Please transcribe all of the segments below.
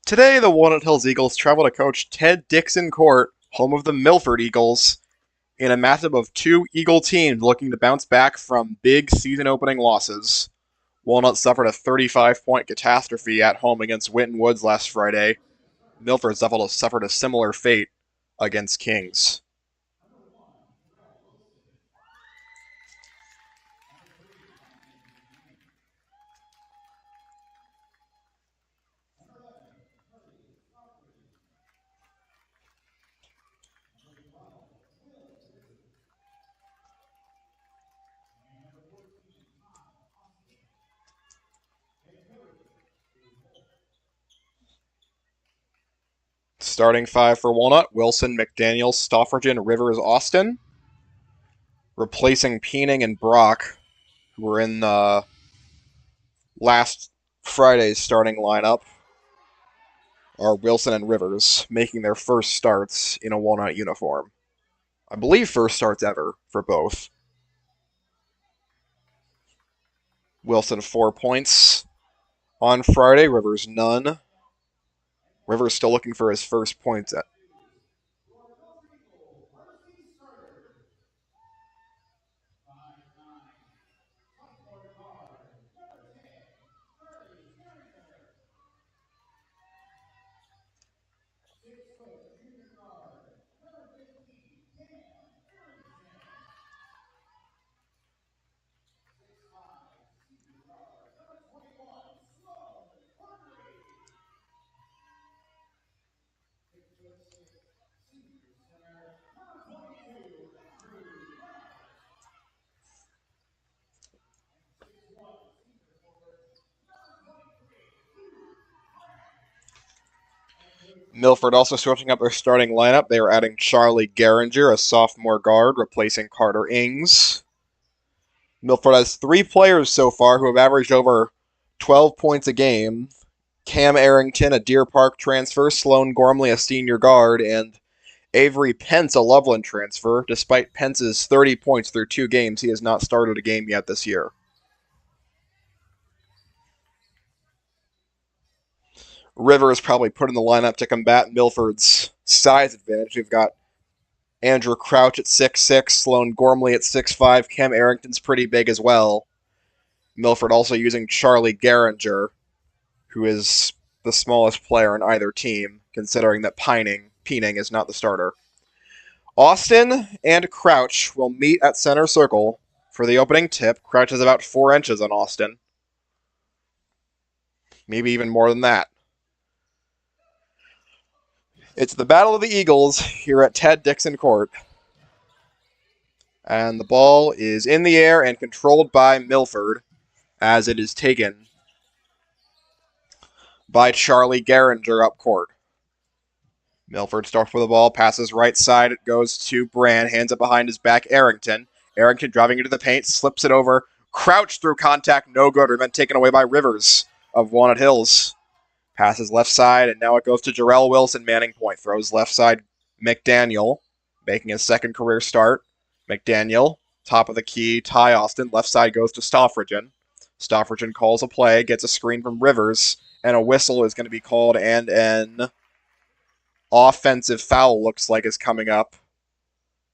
Today, the Walnut Hills Eagles travel to coach Ted Dixon Court, home of the Milford Eagles, in a matchup of two Eagle teams looking to bounce back from big season-opening losses. Walnut suffered a 35-point catastrophe at home against Winton Woods last Friday. Milford suffered a similar fate against Kings. Starting five for Walnut: Wilson, McDaniel, Stoffridgen, Rivers, Austin. Replacing Peening and Brock, who were in last Friday's starting lineup, are Wilson and Rivers, making their first starts in a Walnut uniform. I believe first starts ever for both. Wilson 4 points on Friday, Rivers none. Rivers still looking for his first points. Milford also switching up their starting lineup. They are adding Charlie Geringer, a sophomore guard, replacing Carter Ings. Milford has three players so far who have averaged over 12 points a game. Cam Arrington, a Deer Park transfer, Sloan Gormley, a senior guard, and Avery Pence, a Loveland transfer. Despite Pence's 30 points through 2 games, he has not started a game yet this year. Rivers probably put in the lineup to combat Milford's size advantage. We've got Andrew Crouch at 6'6", Sloan Gormley at 6'5", Cam Arrington's pretty big as well. Milford also using Charlie Geringer, who is the smallest player on either team, considering that Peening is not the starter. Austin and Crouch will meet at center circle for the opening tip. Crouch is about 4 inches on Austin. Maybe even more than that. It's the Battle of the Eagles here at Ted Dixon Court. And the ball is in the air and controlled by Milford as it is taken by Charlie Geringer up court. Milford starts with the ball, passes right side, it goes to Brand, hands it behind his back, Arrington. Arrington driving into the paint, slips it over. Crouch through contact, no good, and then taken away by Rivers of Walnut Hills. Passes left side, and now it goes to Jarrell Wilson, manning point. Throws left side, McDaniel, making his second career start. McDaniel, top of the key, Ty Austin. Left side goes to Stoffridgen. Stoffridgen calls a play, gets a screen from Rivers, and a whistle is going to be called, and an offensive foul looks like is coming up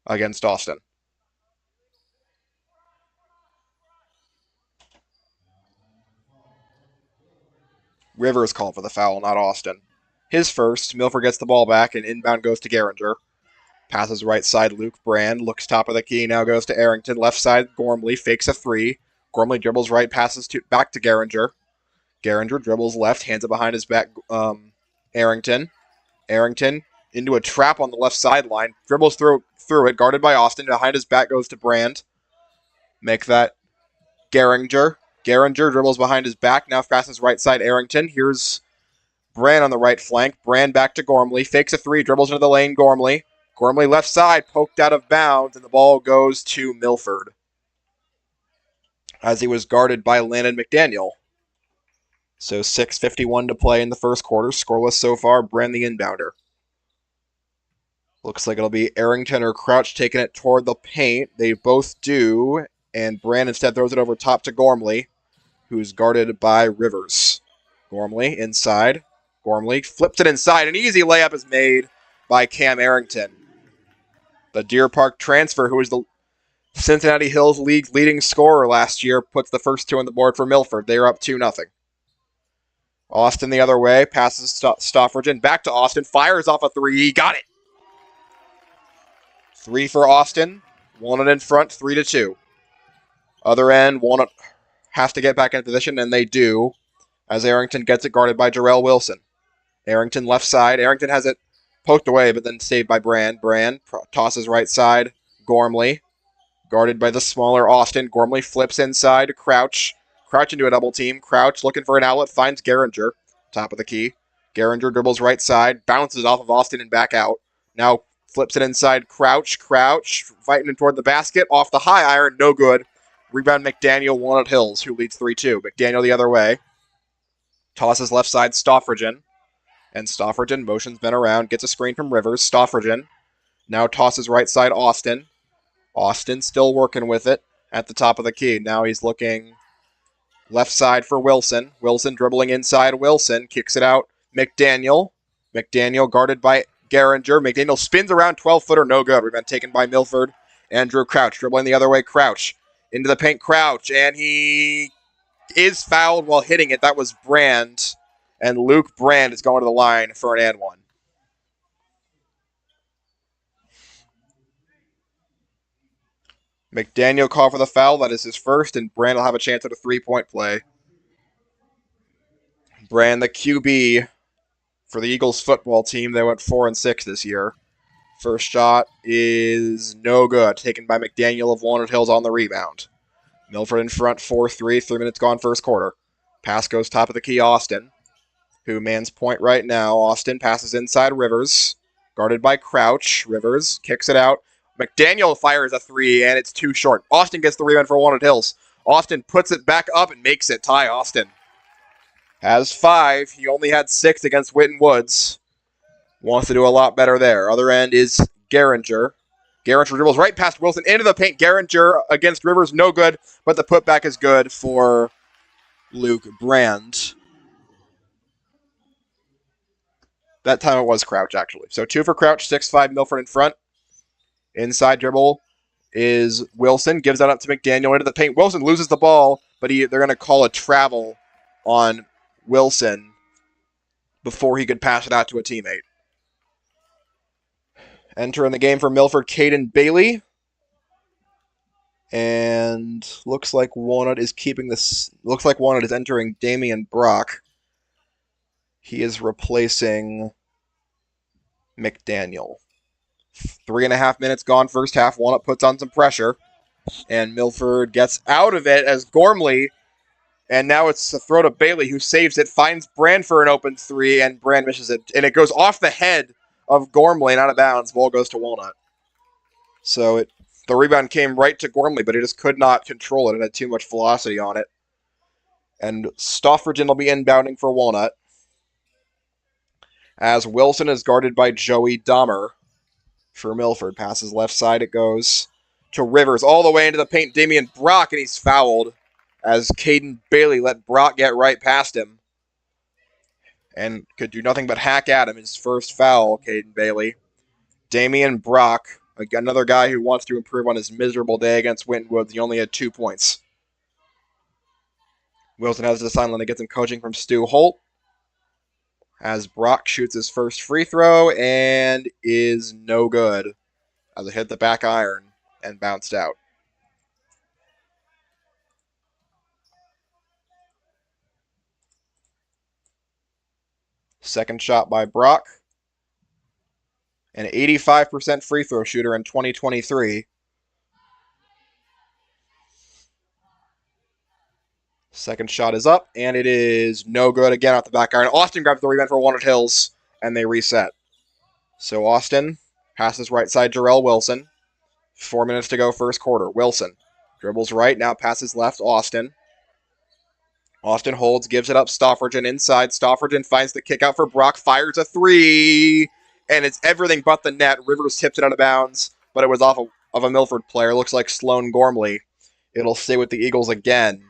against Austin. Rivers called for the foul, not Austin. His first. Milford gets the ball back, and inbound goes to Geringer. Passes right side, Luke Brand. Looks top of the key, now goes to Arrington. Left side, Gormley fakes a 3. Gormley dribbles right, passes back to Geringer. Geringer dribbles left, hands it behind his back, Arrington. Arrington into a trap on the left sideline. Dribbles through it, guarded by Austin. Behind his back goes to Brand. Make that Geringer. Geringer dribbles behind his back, now passes right side, Arrington. Here's Brand on the right flank. Brand back to Gormley. Fakes a 3, dribbles into the lane, Gormley. Gormley left side, poked out of bounds, and the ball goes to Milford as he was guarded by Landon McDaniel. So 6:51 to play in the first quarter. Scoreless so far. Brand the inbounder. Looks like it'll be Arrington or Crouch taking it toward the paint. They both do, and Brand instead throws it over top to Gormley, who's guarded by Rivers. Gormley inside. Gormley flips it inside. An easy layup is made by Cam Arrington. The Deer Park transfer, who was the Cincinnati Hills League's leading scorer last year, puts the first two on the board for Milford. They are up 2-0. Austin the other way, passes Stoffridgen, back to Austin, fires off a three, he got it! 3 for Austin, Walnut in front, 3-2. Other end, Walnut has to get back in position, and they do, as Arrington gets it guarded by Jarrell Wilson. Arrington left side, Arrington has it poked away, but then saved by Brand. Brand tosses right side, Gormley, guarded by the smaller Austin. Gormley flips inside to Crouch. Crouch into a double team. Crouch looking for an outlet, finds Geringer. Top of the key. Geringer dribbles right side, bounces off of Austin and back out. Now flips it inside Crouch. Crouch fighting in toward the basket. Off the high iron, no good. Rebound McDaniel, Walnut Hills, who leads 3-2. McDaniel the other way. Tosses left side Stoffridgen. And Stoffridgen motions Ben around, gets a screen from Rivers. Stoffridgen now tosses right side Austin. Austin still working with it at the top of the key. Now he's looking left side for Wilson. Wilson dribbling inside Wilson. Kicks it out. McDaniel. McDaniel guarded by Geringer. McDaniel spins around 12-footer. No good. Rebound taken by Milford. Andrew Crouch dribbling the other way. Crouch. Into the paint. Crouch. And he is fouled while hitting it. That was Brand. And Luke Brand is going to the line for an and one. McDaniel called for the foul. That is his first, and Brand will have a chance at a three-point play. Brand, the QB for the Eagles football team. They went 4-6 this year. First shot is no good. Taken by McDaniel of Walnut Hills on the rebound. Milford in front, 4-3. 3 minutes gone first quarter. Pass goes top of the key, Austin, who mans point right now. Austin passes inside Rivers. Guarded by Crouch. Rivers kicks it out. McDaniel fires a three, and it's too short. Austin gets the rebound for Walnut Hills. Austin puts it back up and makes it. Ty Austin has 5. He only had 6 against Whitten Woods. Wants to do a lot better there. Other end is Geringer. Geringer dribbles right past Wilson into the paint. Geringer against Rivers, no good, but the putback is good for Luke Brand. That time it was Crouch, actually. So 2 for Crouch, 6-5 Milford in front. Inside dribble is Wilson. Gives that up to McDaniel into the paint. Wilson loses the ball, but they're going to call a travel on Wilson before he could pass it out to a teammate. Entering the game for Milford, Caden Bailey. And looks like Walnut is keeping this. Looks like Walnut is entering Damian Brock. He is replacing McDaniel. 3.5 minutes gone first half. Walnut puts on some pressure. And Milford gets out of it as Gormley. And now it's a throw to Bailey, who saves it. Finds Brand for an open three, and Brand misses it. And it goes off the head of Gormley and out of bounds. Ball goes to Walnut. So the rebound came right to Gormley, but he just could not control it. It had too much velocity on it. And Stoffridgen will be inbounding for Walnut, as Wilson is guarded by Joey Dahmer for Milford. Passes left side, it goes to Rivers, all the way into the paint. Damian Brock, and he's fouled as Caden Bailey let Brock get right past him and could do nothing but hack at him. His first foul, Caden Bailey. Damian Brock, another guy who wants to improve on his miserable day against Whitten Woods. He only had 2 points. Wilson has the sideline to get some coaching from Stu Holt, as Brock shoots his first free throw and is no good as it hit the back iron and bounced out. Second shot by Brock. An 85% free throw shooter in 2023. Second shot is up, and it is no good again off the back iron. Austin grabs the rebound for Walnut Hills, and they reset. So Austin passes right side Jarrell Wilson. 4 minutes to go first quarter. Wilson dribbles right, now passes left Austin. Austin holds, gives it up Stoffridgen inside. Stoffridgen finds the kick out for Brock, fires a three, and it's everything but the net. Rivers tips it out of bounds, but it was off of a Milford player. Looks like Sloan Gormley. It'll stay with the Eagles again,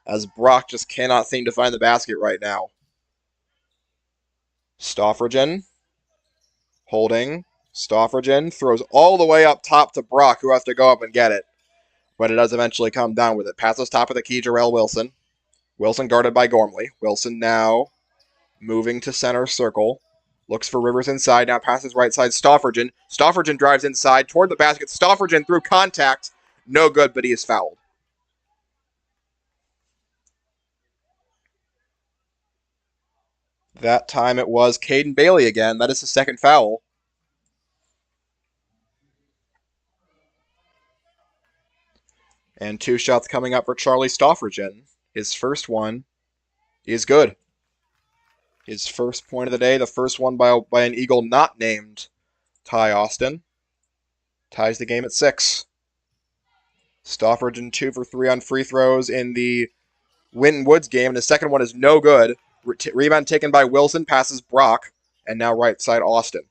as Brock just cannot seem to find the basket right now. Stoffrigen holding. Stoffrigen throws all the way up top to Brock, who has to go up and get it. But it does eventually come down with it. Passes top of the key, Jarrell Wilson. Wilson guarded by Gormley. Wilson now moving to center circle. Looks for Rivers inside. Now passes right side. Stoffrigen. Stoffrigen drives inside toward the basket. Stoffrigen through contact. No good, but he is fouled. That time it was Caden Bailey again. That is the second foul. And 2 shots coming up for Charlie Stoffrigen. His first one is good. His first point of the day, the first one by an Eagle not named Ty Austin. Ties the game at 6. Stoffrigen 2 for 3 on free throws in the Winton Woods game. And the second one is no good. Rebound taken by Wilson, passes Brock, and now right side Austin.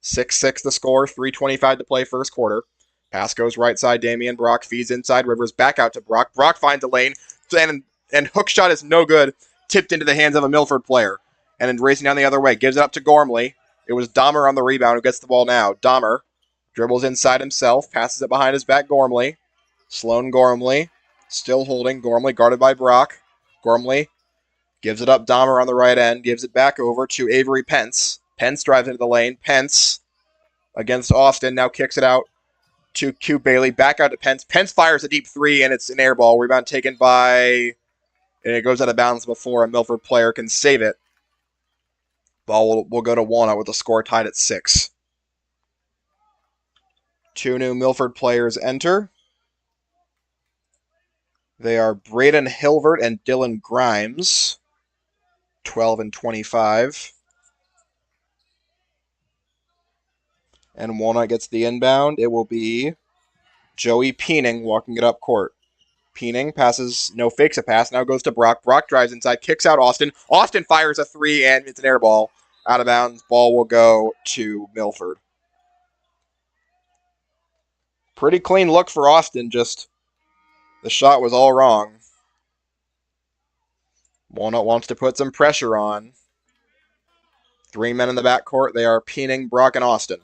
6-6 the score, 3:25 to play first quarter. Pass goes right side, Damian Brock feeds inside, Rivers back out to Brock. Brock finds a lane, and hook shot is no good, tipped into the hands of a Milford player. And then racing down the other way, gives it up to Gormley. It was Dahmer on the rebound who gets the ball now. Dahmer dribbles inside himself, passes it behind his back, Gormley. Sloan Gormley, still holding, Gormley guarded by Brock. Gormley gives it up, Dahmer on the right end, gives it back over to Avery Pence. Pence drives into the lane. Pence against Austin, now kicks it out to Q Bailey, back out to Pence. Pence fires a deep three, and it's an air ball. Rebound taken by, and it goes out of bounds before a Milford player can save it. Ball will go to Walnut with the score tied at 6. 2 new Milford players enter. They are Braden Hilvert and Dylan Grimes, 12 and 25. And Walnut gets the inbound. It will be Joey Peening walking it up court. Peening passes, no, fakes a pass, now goes to Brock. Brock drives inside, kicks out Austin. Austin fires a three, and it's an air ball. Out of bounds, ball will go to Milford. Pretty clean look for Austin, just the shot was all wrong. Walnut wants to put some pressure on. 3 men in the backcourt. They are Peening, Brock, and Austin.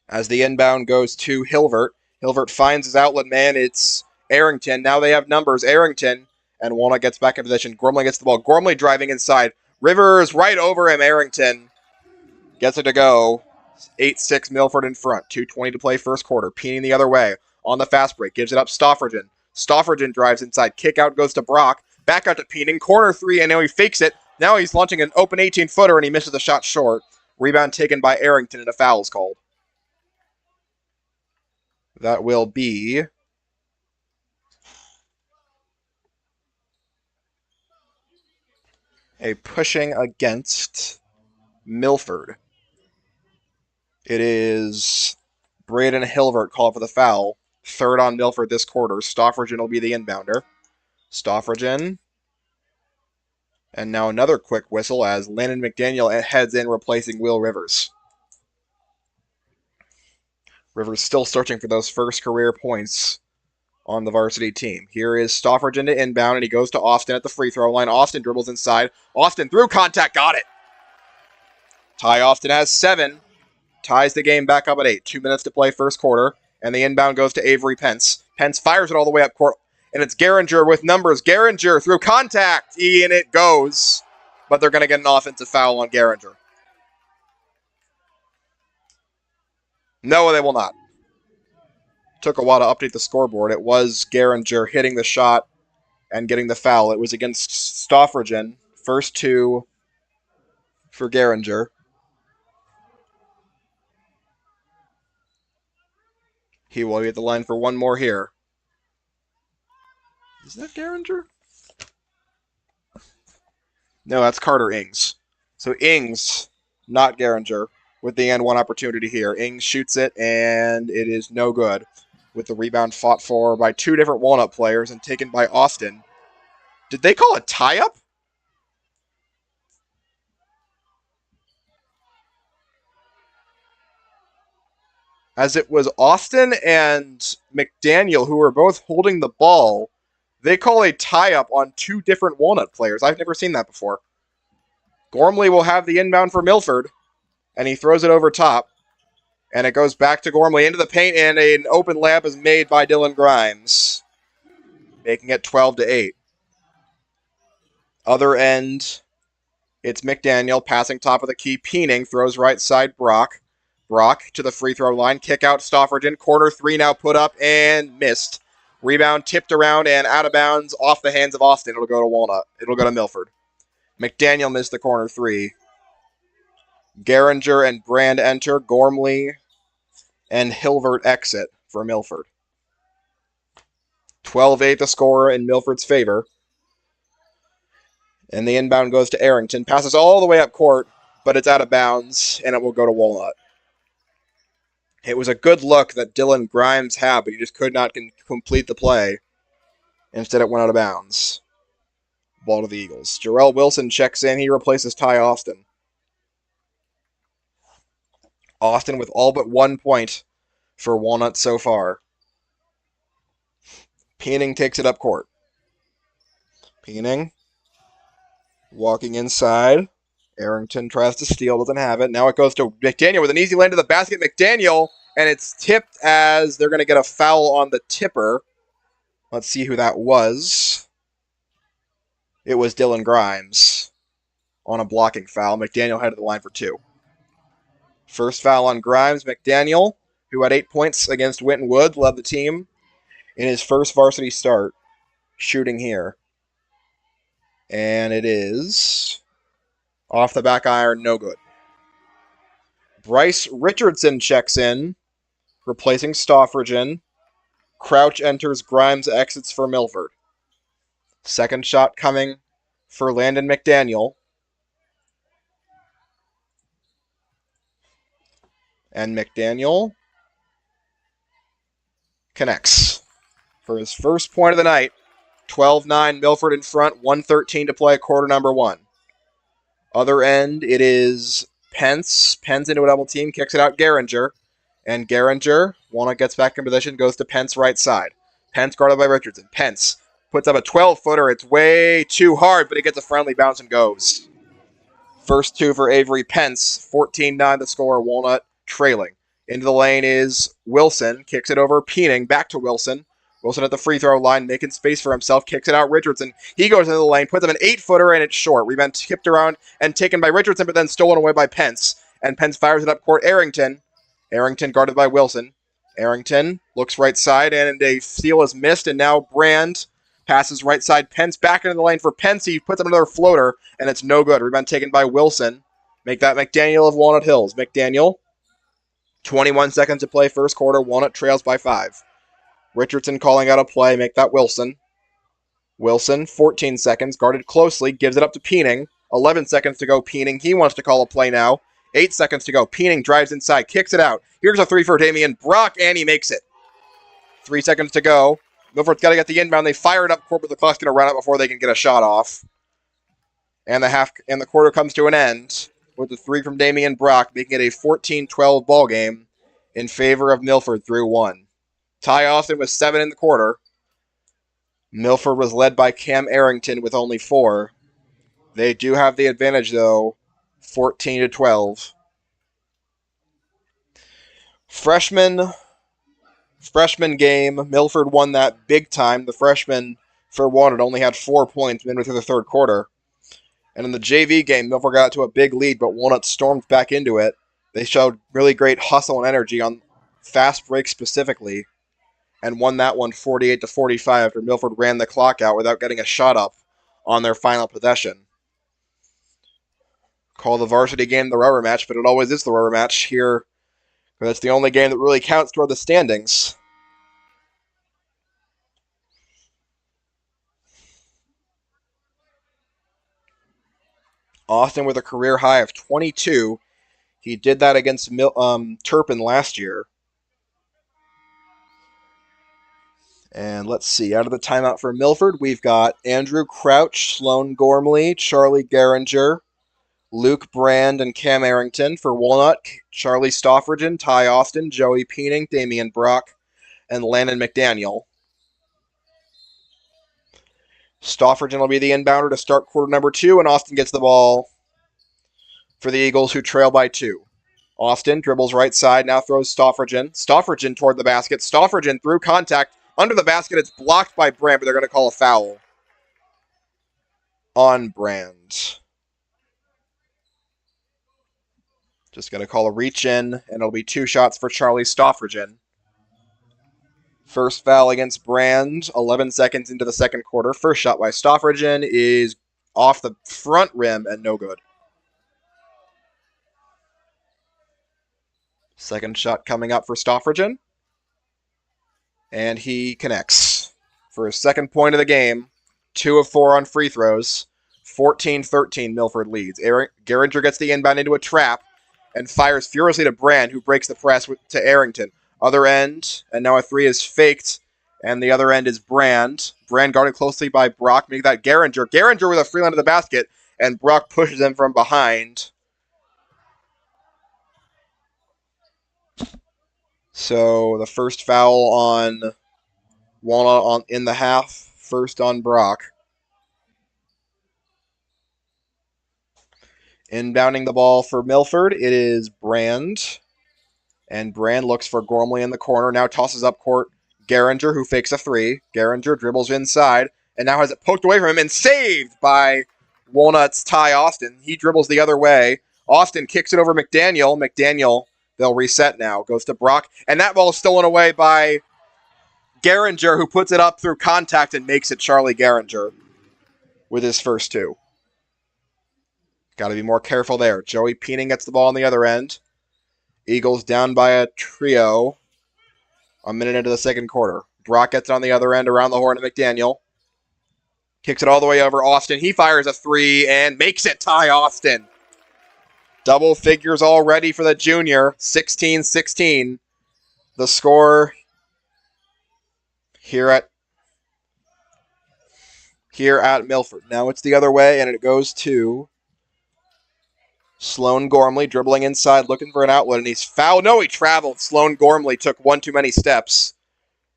As the inbound goes to Hilvert. Hilvert finds his outlet man. It's Arrington. Now they have numbers. Arrington. And Walnut gets back in position. Gormley gets the ball. Gormley driving inside. Rivers right over him. Arrington gets it to go. 8-6 Milford in front. 2:20 to play first quarter. Peening the other way. On the fast break. Gives it up Stoffrigen. Stoffrigen drives inside. Kick out goes to Brock. Back out to Peening. Corner three, and now he fakes it. Now he's launching an open 18-footer, and he misses the shot short. Rebound taken by Arrington, and a foul is called. That will be a pushing against Milford. It is Braden Hilvert called for the foul. 3rd on Milford this quarter. Stoffrigen will be the inbounder. Stoffrigen. And now another quick whistle as Landon McDaniel heads in replacing Will Rivers. Rivers still searching for those first career points on the varsity team. Here is Stoffrigen to inbound, and he goes to Austin at the free throw line. Austin dribbles inside. Austin through contact, got it. Ty Austin has 7. Ties the game back up at 8. 2 minutes to play first quarter, and the inbound goes to Avery Pence. Pence fires it all the way up court, and it's Geringer with numbers. Geringer through contact, and it goes. But they're going to get an offensive foul on Geringer. No, they will not. Took a while to update the scoreboard. It was Geringer hitting the shot and getting the foul. It was against Stoffrigen. First 2 for Geringer. He will be at the line for one more here. Is that Geringer? No, that's Carter Ings. So Ings, not Geringer, with the and one opportunity here. Ings shoots it, and it is no good. With the rebound fought for by 2 different Walnut players and taken by Austin. Did they call a tie-up? As it was Austin and McDaniel who were both holding the ball. They call a tie-up on 2 different Walnut players. I've never seen that before. Gormley will have the inbound for Milford, and he throws it over top. And it goes back to Gormley into the paint, and an open layup is made by Dylan Grimes, making it 12-8. Other end, it's McDaniel passing top of the key. Peening throws right side Brock. Brock to the free throw line. Kick out Stoffergen. Corner three now put up and missed. Rebound tipped around and out of bounds off the hands of Austin. It'll go to Walnut. It'll go to Milford. McDaniel missed the corner three. Geringer and Brand enter. Gormley and Hilvert exit for Milford. 12-8 the score in Milford's favor. And the inbound goes to Arrington. Passes all the way up court, but it's out of bounds, and it will go to Walnut. It was a good look that Dylan Grimes had, but he just could not complete the play. Instead, it went out of bounds. Ball to the Eagles. Jarrell Wilson checks in. He replaces Ty Austin. Austin with all but 1 point for Walnut so far. Peening takes it up court. Peening walking inside. Arrington tries to steal, doesn't have it. Now it goes to McDaniel with an easy lane to the basket. McDaniel, and it's tipped as they're going to get a foul on the tipper. Let's see who that was. It was Dylan Grimes on a blocking foul. McDaniel headed the line for two. First foul on Grimes. McDaniel, who had 8 points against Winton Woods, led the team in his first varsity start, shooting here. And it is off the back iron, no good. Bryce Richardson checks in, replacing Stoffergen. Crouch enters, Grimes exits for Milford. Second shot coming for Landon McDaniel. And McDaniel connects for his first point of the night. 12-9, Milford in front, 1:13 to play, quarter number one. Other end, it is Pence. Pence into a double team, kicks it out Geringer. And Geringer, Walnut gets back in position, goes to Pence right side. Pence guarded by Richardson. Pence puts up a 12-footer. It's way too hard, but he gets a friendly bounce and goes. First two for Avery Pence. 14-9 the score, Walnut trailing. Into the lane is Wilson. Kicks it over Peening. Back to Wilson. Wilson at the free throw line, making space for himself. Kicks it out Richardson. He goes into the lane, puts up an 8-footer, and it's short. Rebound tipped around and taken by Richardson, but then stolen away by Pence. And Pence fires it up court. Arrington. Arrington guarded by Wilson. Arrington looks right side, and a steal is missed, and now Brand passes right side. Pence back into the lane for Pence. He puts up another floater, and it's no good. Rebound taken by Wilson. Make that McDaniel of Walnut Hills. McDaniel, 21 seconds to play first quarter. Walnut trails by 5. Richardson calling out a play. Make that Wilson. Wilson, 14 seconds. Guarded closely. Gives it up to Peening. 11 seconds to go. Peening. He wants to call a play now. 8 seconds to go. Peening drives inside. Kicks it out. Here's a three for Damian Brock, and he makes it. 3 seconds to go. Milford's got to get the inbound. They fire it up court, but the clock's going to run out before they can get a shot off. And the quarter comes to an end with the three from Damian Brock, making it a 14-12 ball game in favor of Milford through 1. Ty Austin with 7 in the quarter. Milford was led by Cam Arrington with only 4. They do have the advantage, though, 14-12. Freshman game, Milford won that big time. The freshman for Walnut only had 4 points midway through the third quarter. And in the JV game, Milford got to a big lead, but Walnut stormed back into it. They showed really great hustle and energy on fast breaks specifically, and won that one 48-45 after Milford ran the clock out without getting a shot up on their final possession. Call the varsity game the rubber match, but it always is the rubber match here, because it's the only game that really counts toward the standings. Austin with a career high of 22. He did that against Turpin last year. And let's see, out of the timeout for Milford, we've got Andrew Crouch, Sloan Gormley, Charlie Geringer, Luke Brand, and Cam Arrington. For Walnut, Charlie Stoffergen, Ty Austin, Joey Peening, Damian Brock, and Landon McDaniel. Stoffergen will be the inbounder to start quarter number 2, and Austin gets the ball for the Eagles, who trail by 2. Austin dribbles right side, now throws Stoffridgen. Stoffridgen toward the basket. Stoffridgen through contact. Under the basket, it's blocked by Brand, but they're going to call a foul on Brand. Just going to call a reach in, and it'll be 2 shots for Charlie Stoffridgen. First foul against Brand, 11 seconds into the second quarter. First shot by Stoffridgen is off the front rim and no good. Second shot coming up for Stoffridgen. And he connects for his second point of the game. 2 of 4 on free throws. 14-13, Milford leads. Geringer gets the inbound into a trap and fires furiously to Brand, who breaks the press to Arrington. Other end, and now a 3 is faked, and the other end is Brand. Brand guarded closely by Brock, making that Geringer. Geringer with a free line to the basket, and Brock pushes him from behind. So the first foul on Walnut in the half, first on Brock. Inbounding the ball for Milford, it is Brand. And Brand looks for Gormley in the corner, now tosses up court Geringer, who fakes a 3. Geringer dribbles inside, and now has it poked away from him and saved by Walnut's Ty Austin. He dribbles the other way. Austin kicks it over McDaniel. McDaniel, they'll reset now, goes to Brock, and that ball is stolen away by Geringer, who puts it up through contact and makes it Charlie Geringer with his first 2. Got to be more careful there. Joey Peening gets the ball on the other end. Eagles down by a trio. A minute into the second quarter. Brock gets it on the other end around the horn to McDaniel. Kicks it all the way over Austin. He fires a 3 and makes it Ty Austin. Double figures already for the junior. 16-16. The score here at Milford. Now it's the other way, and it goes to Sloan Gormley dribbling inside, looking for an outlet, and he's fouled. No, he traveled. Sloan Gormley took one too many steps.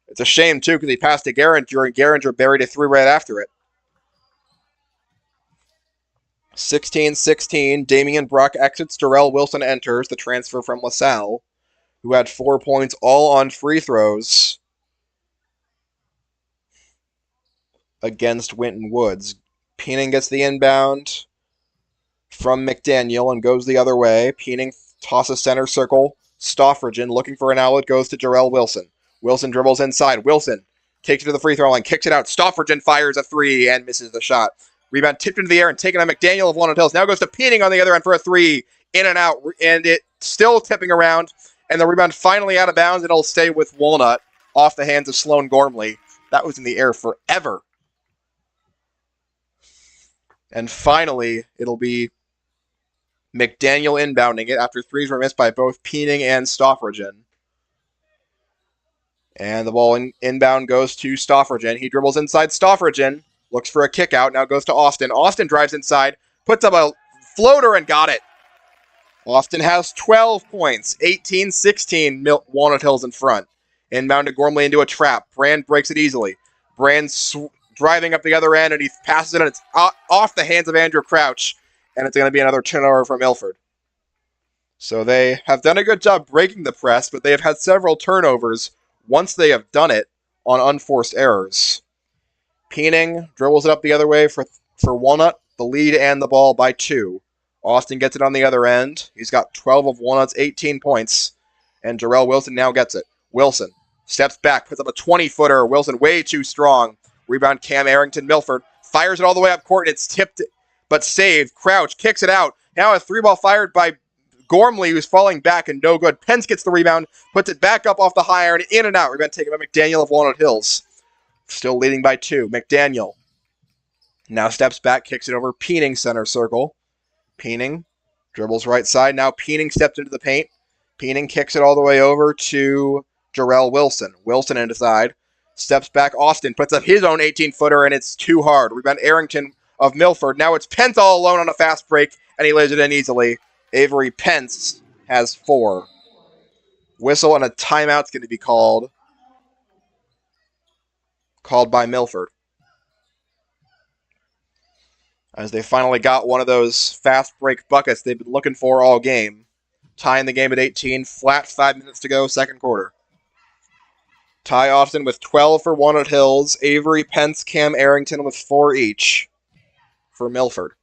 It's a shame, too, because he passed to Geringer, and Geringer buried a 3 right after it. 16-16, Damian Brock exits. Darrell Wilson enters, the transfer from LaSalle, who had 4 points, all on free throws against Winton Woods. Peening gets the inbound from McDaniel and goes the other way. Peening tosses center circle. Stoffridgen looking for an outlet, goes to Darrell Wilson. Wilson dribbles inside. Wilson takes it to the free throw line, kicks it out. Stoffridgen fires a 3 and misses the shot. Rebound tipped into the air and taken on McDaniel of Walnut Hills. Now goes to Peening on the other end for a 3. In and out, and it still tipping around. And the rebound finally out of bounds, and it'll stay with Walnut off the hands of Sloan Gormley. That was in the air forever. And finally, it'll be McDaniel inbounding it after 3s were missed by both Peening and Stoffridgen. And the ball inbound goes to Stoffridgen. He dribbles inside Stoffridgen, looks for a kick out, now goes to Austin. Austin drives inside, puts up a floater and got it. Austin has 12 points, 18-16, Walnut Hills in front. Inbound to Gormley into a trap. Brand breaks it easily. Brand driving up the other end, and he passes it, and it's off the hands of Andrew Crouch. And it's going to be another turnover from Milford. So they have done a good job breaking the press, but they have had several turnovers once they have done it on unforced errors. Peening dribbles it up the other way for Walnut, the lead and the ball by 2. Austin gets it on the other end. He's got 12 of Walnut's 18 points. And Darrell Wilson now gets it. Wilson steps back, puts up a 20-footer. Wilson way too strong. Rebound Cam Arrington. Milford fires it all the way up court, and it's tipped but saved. Crouch kicks it out. Now a 3-ball fired by Gormley, who's falling back and no good. Pence gets the rebound, puts it back up off the high iron, in and out. Rebound taken by McDaniel of Walnut Hills. Still leading by 2. McDaniel now steps back, kicks it over Peening center circle. Peening dribbles right side. Now Peening steps into the paint. Peening kicks it all the way over to Darrell Wilson. Wilson inside. Steps back. Austin puts up his own 18-footer, and it's too hard. Rebound Arrington of Milford. Now it's Pence all alone on a fast break, and he lays it in easily. Avery Pence has 4. Whistle and a timeout's going to be called by Milford. as they finally got one of those fast break buckets they've been looking for all game. Tying the game at 18, flat 5 minutes to go, second quarter. Ty Austin with 12 for Walnut Hills, Avery, Pence, Cam Arrington with 4 each for Milford.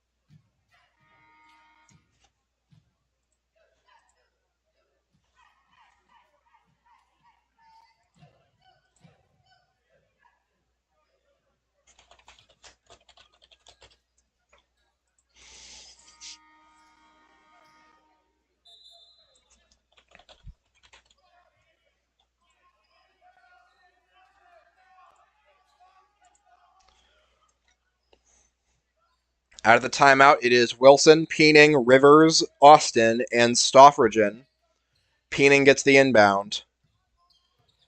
Out of the timeout, it is Wilson, Peening, Rivers, Austin, and Stoffridgen. Peening gets the inbound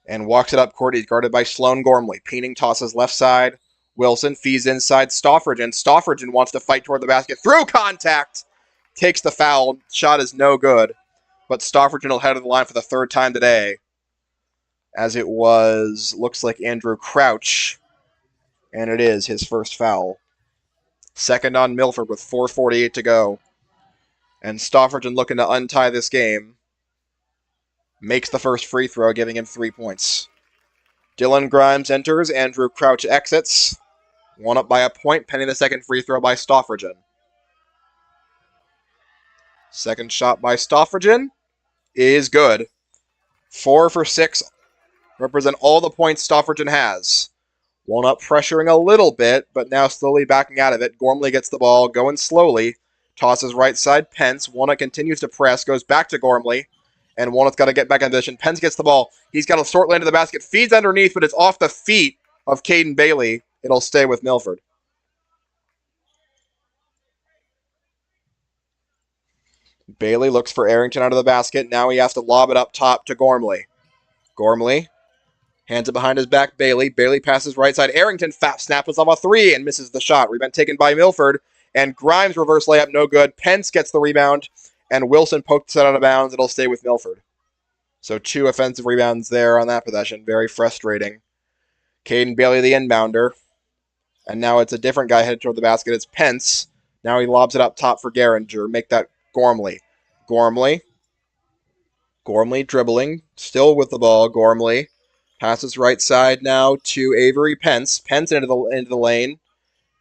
and walks it up court. He's guarded by Sloan Gormley. Peening tosses left side. Wilson feeds inside Stoffridgen. Stoffridgen wants to fight toward the basket. Through contact! Takes the foul. Shot is no good. But Stoffridgen will head to the line for the third time today. As it was, looks like Andrew Crouch. And it is his first foul. Second on Milford with 4:48 to go. And Stoffridgen looking to untie this game. Makes the first free throw, giving him 3 points. Dylan Grimes enters. Andrew Crouch exits. One up by a point, pending the second free throw by Stoffridgen. Second shot by Stoffridgen is good. 4 for 6. Represent all the points Stoffridgen has. Walnut pressuring a little bit, but now slowly backing out of it. Gormley gets the ball, going slowly. Tosses right side, Pence. Walnut continues to press, goes back to Gormley. And Walnut's got to get back in position. Pence gets the ball. He's got a short lane to the basket. Feeds underneath, but it's off the feet of Caden Bailey. It'll stay with Milford. Bailey looks for Arrington out of the basket. Now he has to lob it up top to Gormley. Gormley hands it behind his back. Bailey passes right side. Arrington snaps off a 3 and misses the shot. Rebound taken by Milford. And Grimes reverse layup, no good. Pence gets the rebound. And Wilson pokes it out of bounds. It'll stay with Milford. So 2 offensive rebounds there on that possession. Very frustrating. Caden Bailey, the inbounder. And now it's a different guy headed toward the basket. It's Pence. Now he lobs it up top for Geringer. Make that Gormley. Gormley dribbling. Still with the ball. Gormley passes right side now to Avery. Pence into the lane.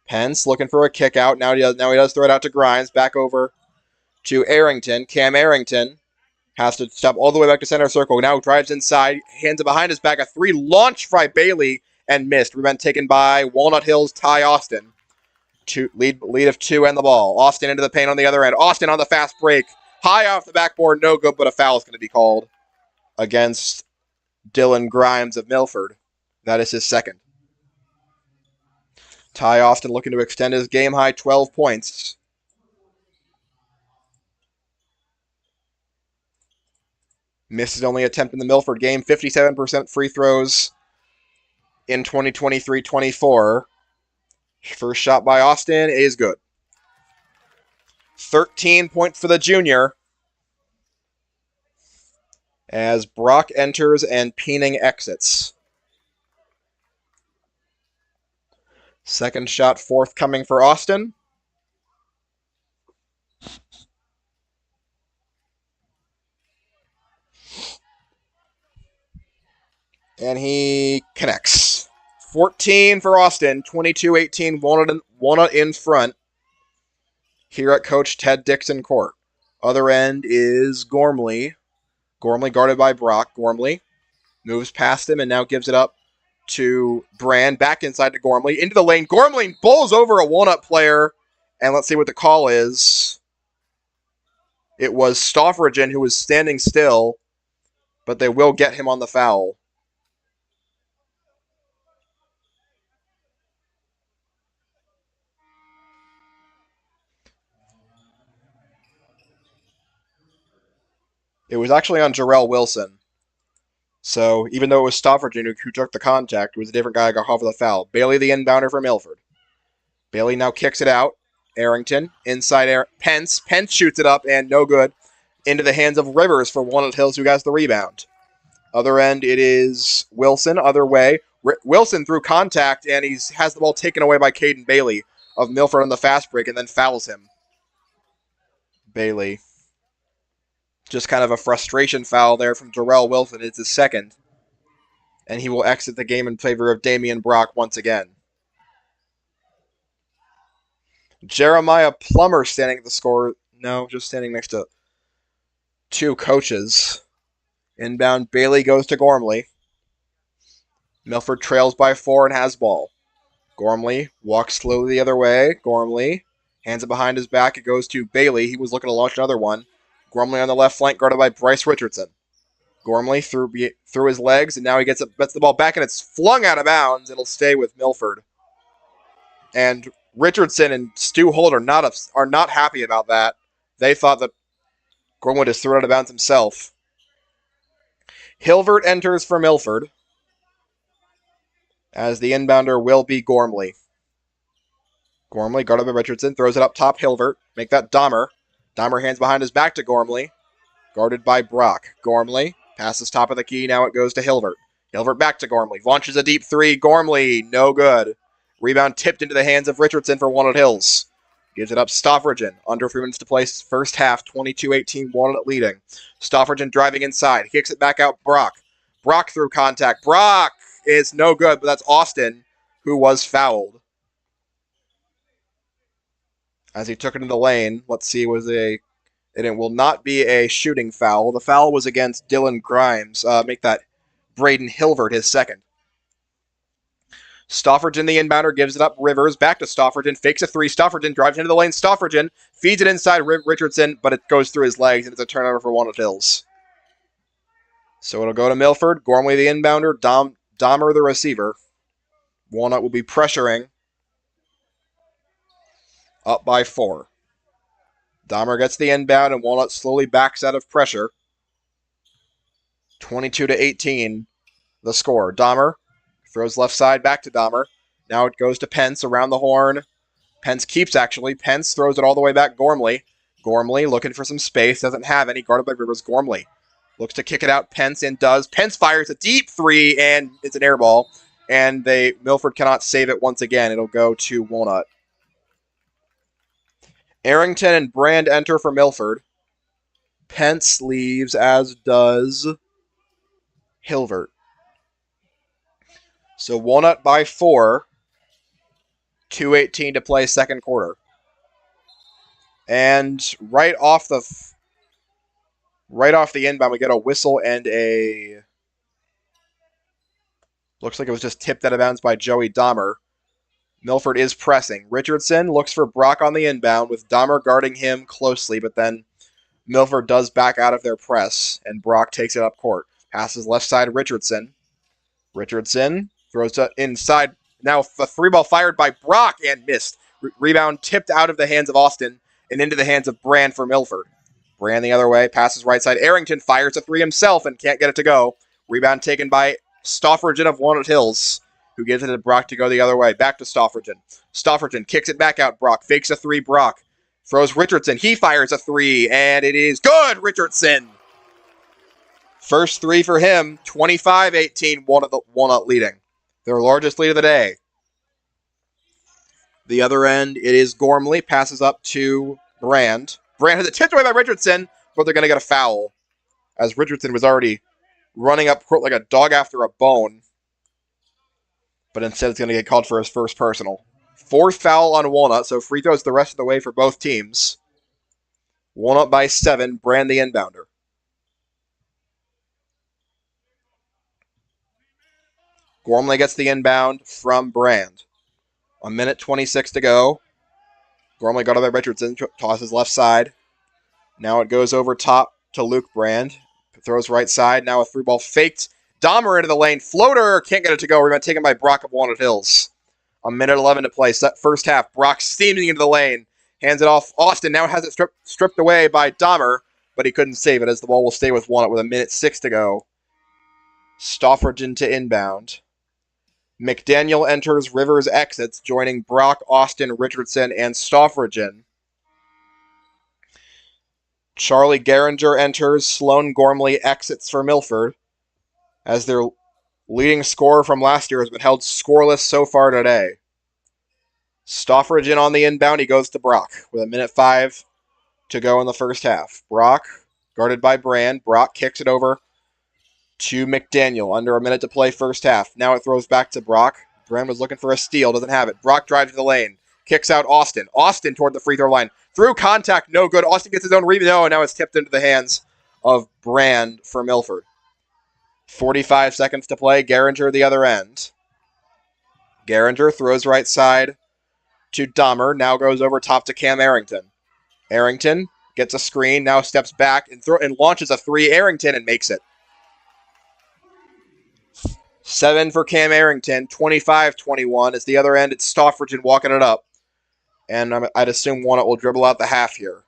Pence looking for a kick out. Now he does throw it out to Grimes. Back over to Arrington. Cam Arrington has to step all the way back to center circle. Now drives inside. Hands it behind his back. A 3 launch by Bailey and missed. Rebound taken by Walnut Hills' Ty Austin. Lead of 2 and the ball. Austin into the paint on the other end. Austin on the fast break. High off the backboard. No good, but a foul is going to be called against Dylan Grimes of Milford. That is his second. Ty Austin looking to extend his game-high 12 points. Missed his only attempt in the Milford game. 57% free throws in 2023-24. First shot by Austin is good. 13 points for the junior as Brock enters and Peening exits. Second shot forthcoming for Austin. And he connects. 14 for Austin, 22-18, Walnut in front here at Coach Ted Dixon Court. Other end is Gormley. Gormley guarded by Brock. Gormley moves past him and now gives it up to Brand. Back inside to Gormley. Into the lane. Gormley bowls over a Walnut player. And let's see what the call is. It was Stoffridgen who was standing still, but they will get him on the foul. It was actually on Jarrell Wilson. So even though it was Stoffridgen who took the contact, it was a different guy who got off of the foul. Bailey, the inbounder for Milford. Bailey now kicks it out. Arrington, inside Pence. Pence shoots it up and no good. Into the hands of Rivers for Walnut Hills, who has the rebound. Other end, it is Wilson. Other way. Wilson through contact, and he has the ball taken away by Caden Bailey. of Milford on the fast break and then fouls him. Bailey. Just kind of a frustration foul there from Darrell Wilson. It's his second. And he will exit the game in favor of Damian Brock once again. Jeremiah Plummer standing at the score. No, just standing next to two coaches. Inbound, Bailey goes to Gormley. Milford trails by 4 and has ball. Gormley walks slowly the other way. Gormley hands it behind his back. It goes to Bailey. He was looking to launch another one. Gormley on the left flank, guarded by Bryce Richardson. Gormley through his legs, and now he gets the ball back, and it's flung out of bounds. It'll stay with Milford. And Richardson and Stu Holt are not happy about that. They thought that Gormley just threw it out of bounds himself. Hilvert enters for Milford, as the inbounder will be Gormley. Gormley, guarded by Richardson, throws it up top. Hilvert, make that Dahmer. Dahmer hands behind his back to Gormley, guarded by Brock. Gormley passes top of the key. Now it goes to Hilvert. Hilvert back to Gormley. Launches a deep three. Gormley, no good. Rebound tipped into the hands of Richardson for Walnut Hills. Gives it up Stoffridgen. Under 3 minutes to play first half. 22-18, Walnut leading. Stoffridgen driving inside. Kicks it back out Brock. Brock through contact. Brock is no good, but that's Austin who was fouled. As he took it in the lane, let's see, and it will not be a shooting foul. The foul was against Dylan Grimes. Make that Braden Hilvert his second. Stoffridgen, the inbounder, gives it up. Rivers, back to Stoffridgen, fakes a three. Stoffridgen drives into the lane. Stoffridgen feeds it inside Richardson, but it goes through his legs, and it's a turnover for Walnut Hills. So it'll go to Milford. Gormley, the inbounder. Dahmer, the receiver. Walnut will be pressuring. Up by 4. Dahmer gets the inbound, and Walnut slowly backs out of pressure. 22-18, the score. Dahmer throws left side back to Dahmer. Now it goes to Pence around the horn. Pence keeps, actually. Pence throws it all the way back. Gormley. Gormley looking for some space. Doesn't have any. Guarded by Rivers. Gormley looks to kick it out. Pence and does. Pence fires a deep three, and it's an air ball. And Milford cannot save it once again. It'll go to Walnut. Arrington and Brand enter for Milford. Pence leaves, as does Hilvert. So Walnut by 4. 2:18 to play second quarter. And right off the inbound, we get a whistle and a... Looks like it was just tipped out of bounds by Joey Dahmer. Milford is pressing. Richardson looks for Brock on the inbound with Dahmer guarding him closely, but then Milford does back out of their press, and Brock takes it up court. Passes left side Richardson. Richardson throws it inside. Now a 3-ball fired by Brock and missed. Rebound tipped out of the hands of Austin and into the hands of Brand for Milford. Brand the other way, passes right side. Arrington fires a 3 himself and can't get it to go. Rebound taken by Stoffridgen of Walnut Hills, who gives it to Brock to go the other way. Back to Stoffridgen. Stoffridgen kicks it back out. Brock fakes a 3. Brock throws Richardson. He fires a 3, and it is good. Richardson. First 3 for him. 25-18, Walnut leading. Their largest lead of the day. The other end, it is Gormley. Passes up to Brand. Brand has it tipped away by Richardson, but they're going to get a foul, as Richardson was already running up court like a dog after a bone. But instead it's going to get called for his first personal. 4th foul on Walnut, so free throws the rest of the way for both teams. Walnut by 7, Brand the inbounder. Gormley gets the inbound from Brand. 1:26 to go. Gormley guarded by Richardson, tosses left side. Now it goes over top to Luke Brand. Throws right side, now a 3-ball faked. Dahmer into the lane. Floater, can't get it to go. Rebound taken by Brock of Walnut Hills. 1:11 to play. First half. Brock steaming into the lane. Hands it off. Austin now has it stripped away by Dahmer, but he couldn't save it as the ball will stay with Walnut with 1:06 to go. Stoffridgen to inbound. McDaniel enters. Rivers exits, joining Brock, Austin, Richardson, and Stoffridgen. Charlie Geringer enters. Sloan Gormley exits for Milford, as their leading scorer from last year has been held scoreless so far today. Stoffridge in on the inbound. He goes to Brock with 1:05 to go in the first half. Brock, guarded by Brand. Brock kicks it over to McDaniel. Under a minute to play first half. Now it throws back to Brock. Brand was looking for a steal. Doesn't have it. Brock drives to the lane. Kicks out Austin. Austin toward the free throw line. Through contact. No good. Austin gets his own rebound. No, and now it's tipped into the hands of Brand for Milford. 45 seconds to play. Geringer the other end. Geringer throws right side to Dahmer. Now goes over top to Cam Arrington. Arrington gets a screen. Now steps back and launches a three. Arrington and makes it. 7 for Cam Arrington. 25-21. As the other end, it's Stoffridge walking it up. And I'd assume Walnut will dribble out the half here.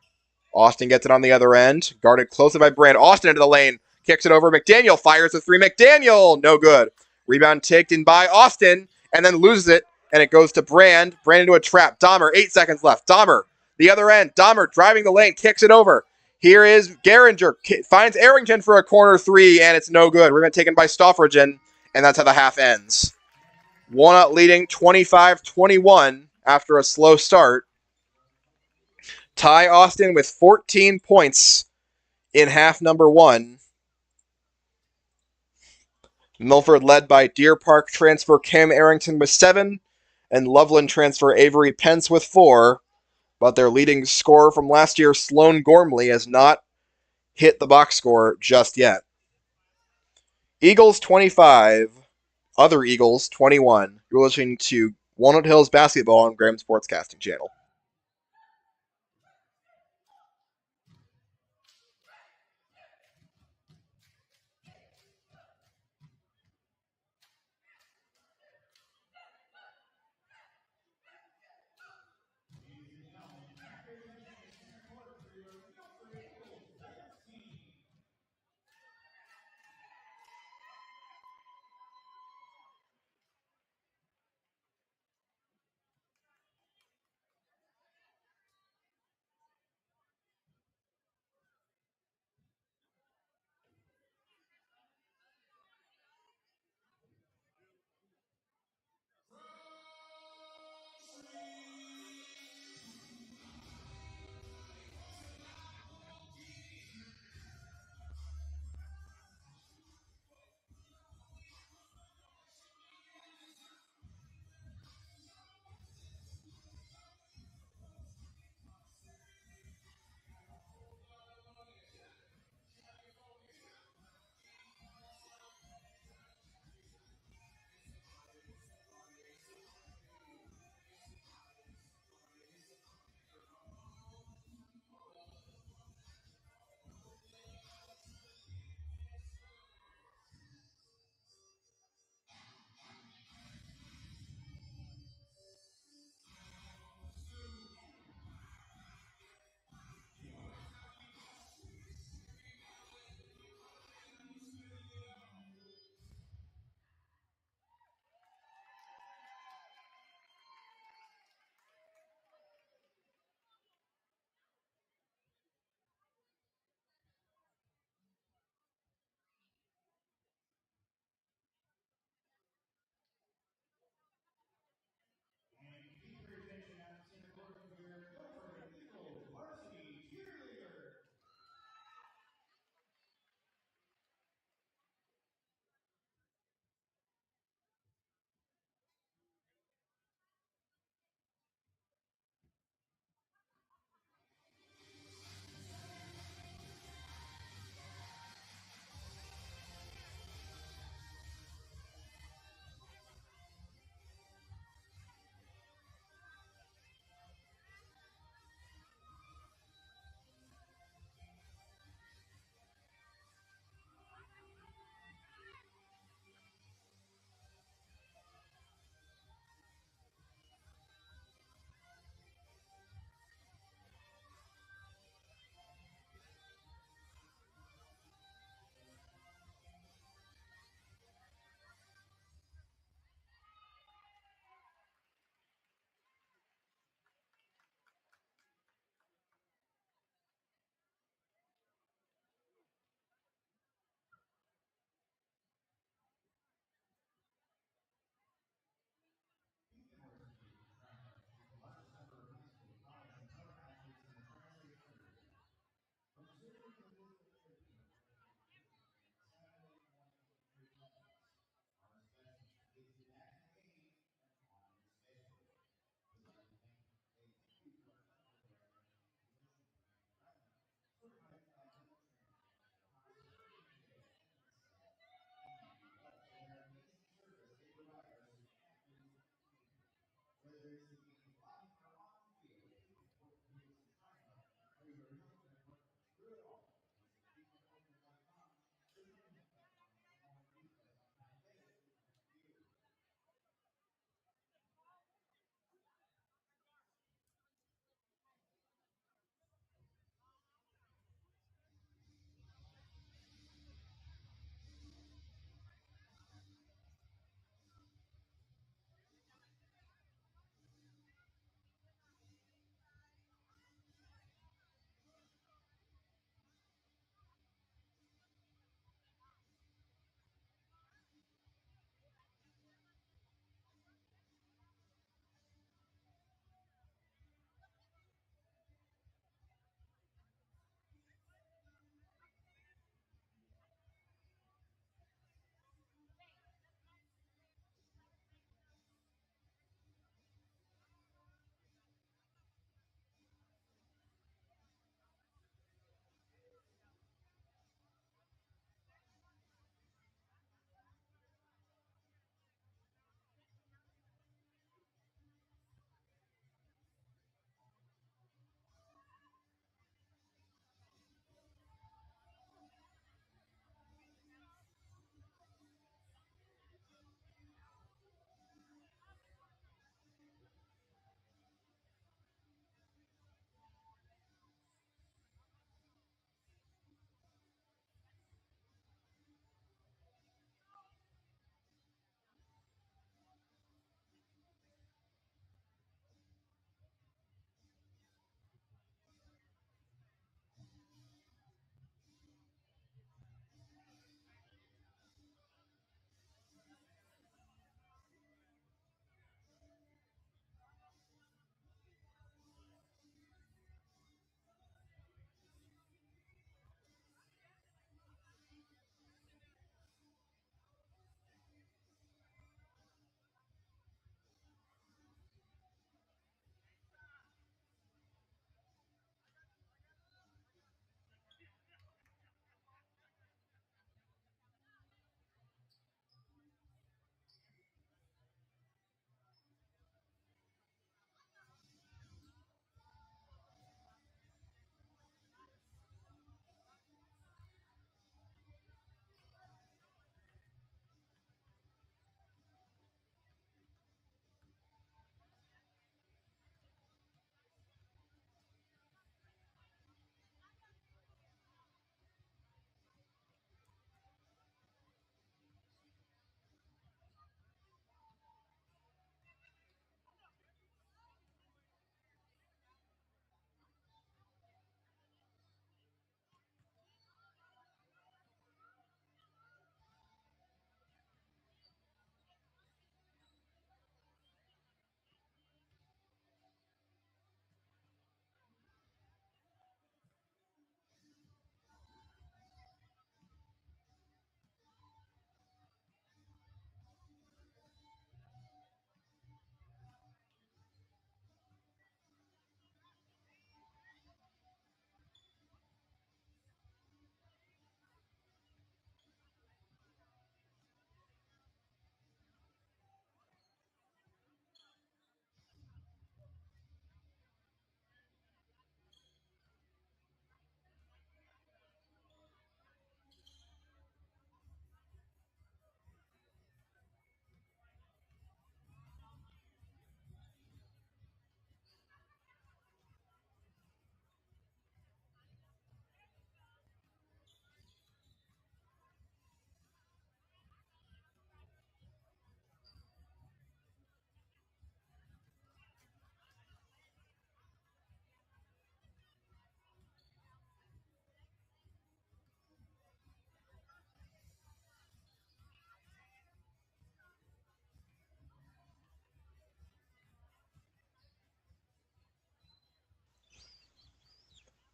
Austin gets it on the other end. Guarded closely by Brand. Austin into the lane. Kicks it over. McDaniel fires a three. McDaniel! No good. Rebound taken by Austin. And then loses it. And it goes to Brand. Brand into a trap. Dahmer, 8 seconds left. Dahmer, the other end. Dahmer driving the lane. Kicks it over. Here is Geringer. Finds Arrington for a corner three. And it's no good. Rebound taken by Stoffridge. And that's how the half ends. Walnut leading 25-21 after a slow start. Ty Austin with 14 points in half number one. Milford led by Deer Park transfer Cam Arrington with 7 and Loveland transfer Avery Pence with 4. But their leading scorer from last year, Sloan Gormley, has not hit the box score just yet. Eagles 25, other Eagles 21. You're listening to Walnut Hills Basketball on Graham Sportscasting Channel.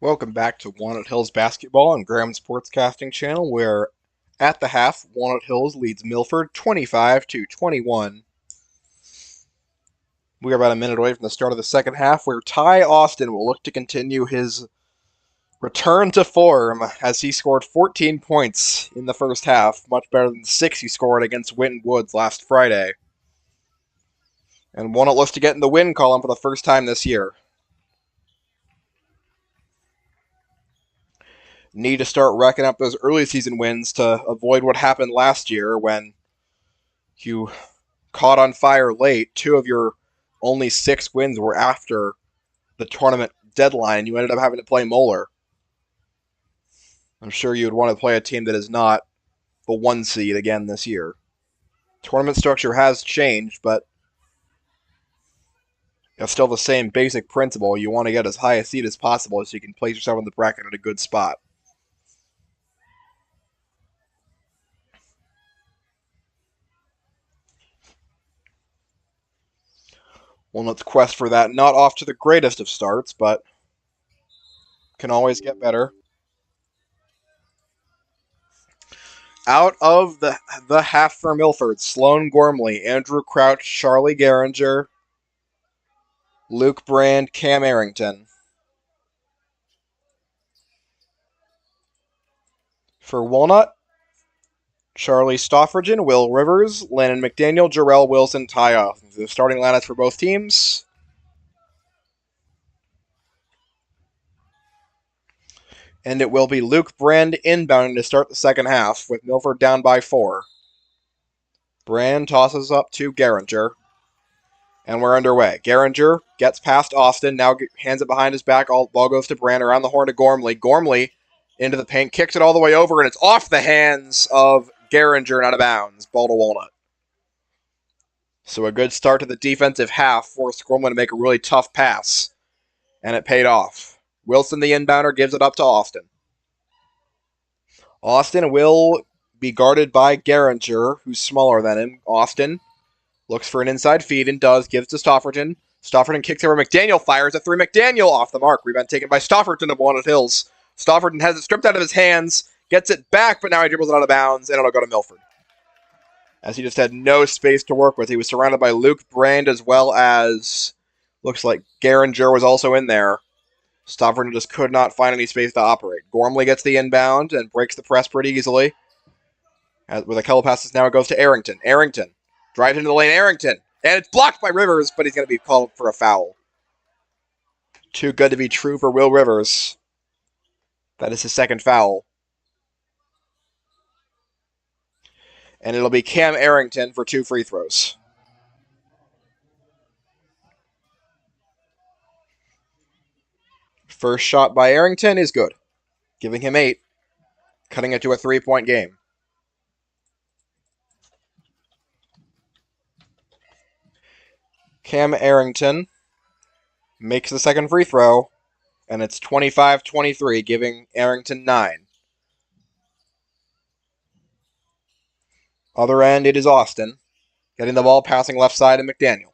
Welcome back to Walnut Hills Basketball on Graham Sportscasting Channel, where at the half, Walnut Hills leads Milford 25-21. We are about a minute away from the start of the second half, where Ty Austin will look to continue his return to form as he scored 14 points in the first half, much better than the 6 he scored against Winton Woods last Friday. And Walnut looks to get in the win column for the first time this year. Need to start racking up those early season wins to avoid what happened last year when you caught on fire late. 2 of your only 6 wins were after the tournament deadline, and you ended up having to play Moeller. I'm sure you would want to play a team that is not the 1 seed again this year. Tournament structure has changed, but it's still the same basic principle. You want to get as high a seed as possible so you can place yourself in the bracket at a good spot. Walnut's quest for that, not off to the greatest of starts, but can always get better. Out of the half for Milford, Sloan Gormley, Andrew Crouch, Charlie Geringer, Luke Brand, Cam Arrington. For Walnut, Charlie Stoffridgen, Will Rivers, Landon McDaniel, Jarrell Wilson, Ty Austin. The starting lineups for both teams. And it will be Luke Brand inbounding to start the second half, with Milford down by 4. Brand tosses up to Geringer. And we're underway. Geringer gets past Austin, now hands it behind his back. Ball goes to Brand, around the horn to Gormley. Gormley into the paint, kicks it all the way over, and it's off the hands of Geringer and out of bounds. Ball to Walnut. So a good start to the defensive half forced Gormley to make a really tough pass, and it paid off. Wilson, the inbounder, gives it up to Austin. Austin will be guarded by Geringer, who's smaller than him. Austin looks for an inside feed and does, gives to Stoffridgen. Stoffridgen kicks over McDaniel, fires a 3. McDaniel off the mark. Rebound taken by Stoffridgen of Walnut Hills. Stoffridgen has it stripped out of his hands, gets it back, but now he dribbles it out of bounds, and it'll go to Milford. As he just had no space to work with. He was surrounded by Luke Brand as well as, looks like Geringer was also in there. Stoffridgen just could not find any space to operate. Gormley gets the inbound and breaks the press pretty easily. With a couple passes, now it goes to Arrington. Arrington drives into the lane. Arrington. And it's blocked by Rivers, but he's going to be called for a foul. Too good to be true for Will Rivers. That is his second foul. And it'll be Cam Arrington for 2 free throws. First shot by Arrington is good, giving him 8, cutting it to a 3-point game. Cam Arrington makes the second free throw, and it's 25-23, giving Arrington 9. Other end, it is Austin, getting the ball, passing left side to McDaniel.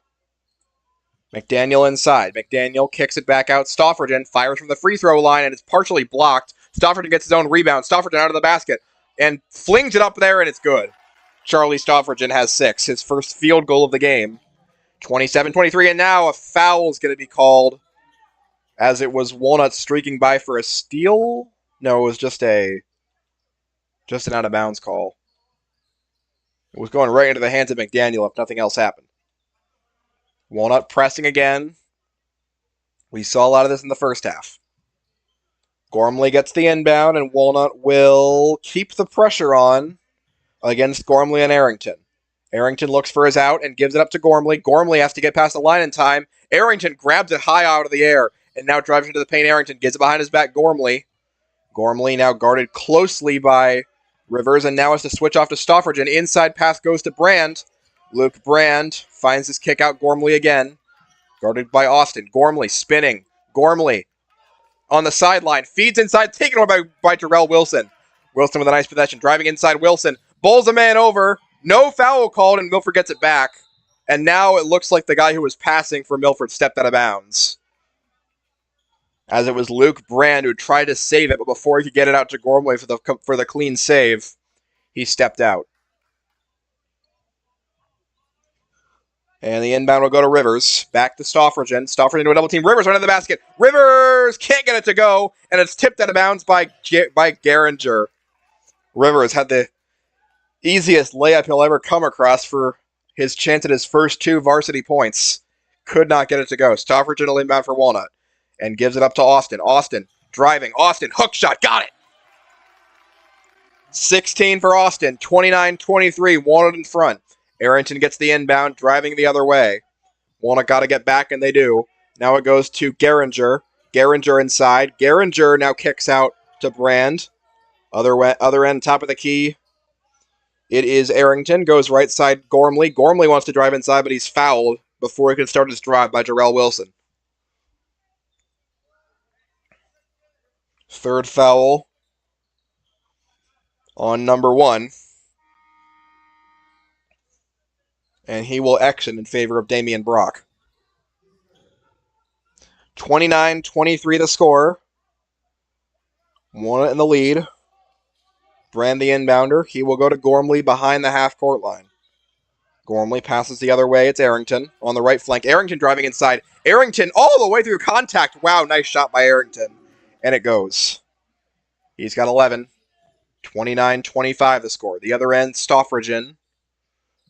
McDaniel inside. McDaniel kicks it back out. Stoffridgen fires from the free throw line, and it's partially blocked. Stoffridgen gets his own rebound. Stoffridgen out of the basket and flings it up there, and it's good. Charlie Stoffridgen has 6, his first field goal of the game. 27-23, and now a foul is going to be called, as it was Walnut streaking by for a steal. No, it was just an out-of-bounds call. It was going right into the hands of McDaniel if nothing else happened. Walnut pressing again. We saw a lot of this in the first half. Gormley gets the inbound, and Walnut will keep the pressure on against Gormley and Arrington. Arrington looks for his out and gives it up to Gormley. Gormley has to get past the line in time. Arrington grabs it high out of the air and now drives into the paint. Arrington gives it behind his back. Gormley now guarded closely by Rivers, and now has to switch off to Stoffridgen. Inside pass goes to Brand. Luke Brand finds his kick out. Gormley again, guarded by Austin. Gormley spinning. Gormley on the sideline, feeds inside, taken over by Jarrell Wilson. Wilson with a nice possession, driving inside. Wilson bowls a man over. No foul called, and Milford gets it back. And now it looks like the guy who was passing for Milford stepped out of bounds. as it was Luke Brand who tried to save it, but before he could get it out to Gormley for the clean save, he stepped out. And the inbound will go to Rivers. Back to Stoffridgen. Stoffridgen to a double team. Rivers right in the basket. Rivers can't get it to go, and it's tipped out of bounds by Geringer. Rivers had the easiest layup he'll ever come across for his chance at his first 2 varsity points. Could not get it to go. Stoffridgen will inbound for Walnut and gives it up to Austin. Austin driving. Austin, hook shot. Got it. 16 for Austin. 29-23. Walnut in front. Arrington gets the inbound, driving the other way. Walnut got to get back, and they do. Now it goes to Geringer. Geringer inside. Geringer now kicks out to Brand. Other end, top of the key. It is Arrington. Goes right side, Gormley. Gormley wants to drive inside, but he's fouled before he can start his drive by Jarrell Wilson. Third foul on number 1. And he will action in favor of Damian Brock. 29-23 the score. Walnut in the lead. Brand the inbounder. He will go to Gormley behind the half-court line. Gormley passes the other way. It's Arrington on the right flank. Arrington driving inside. Arrington all the way through contact. Wow, nice shot by Arrington. And it goes. He's got 11. 29-25 the score. The other end, Stoffridgen.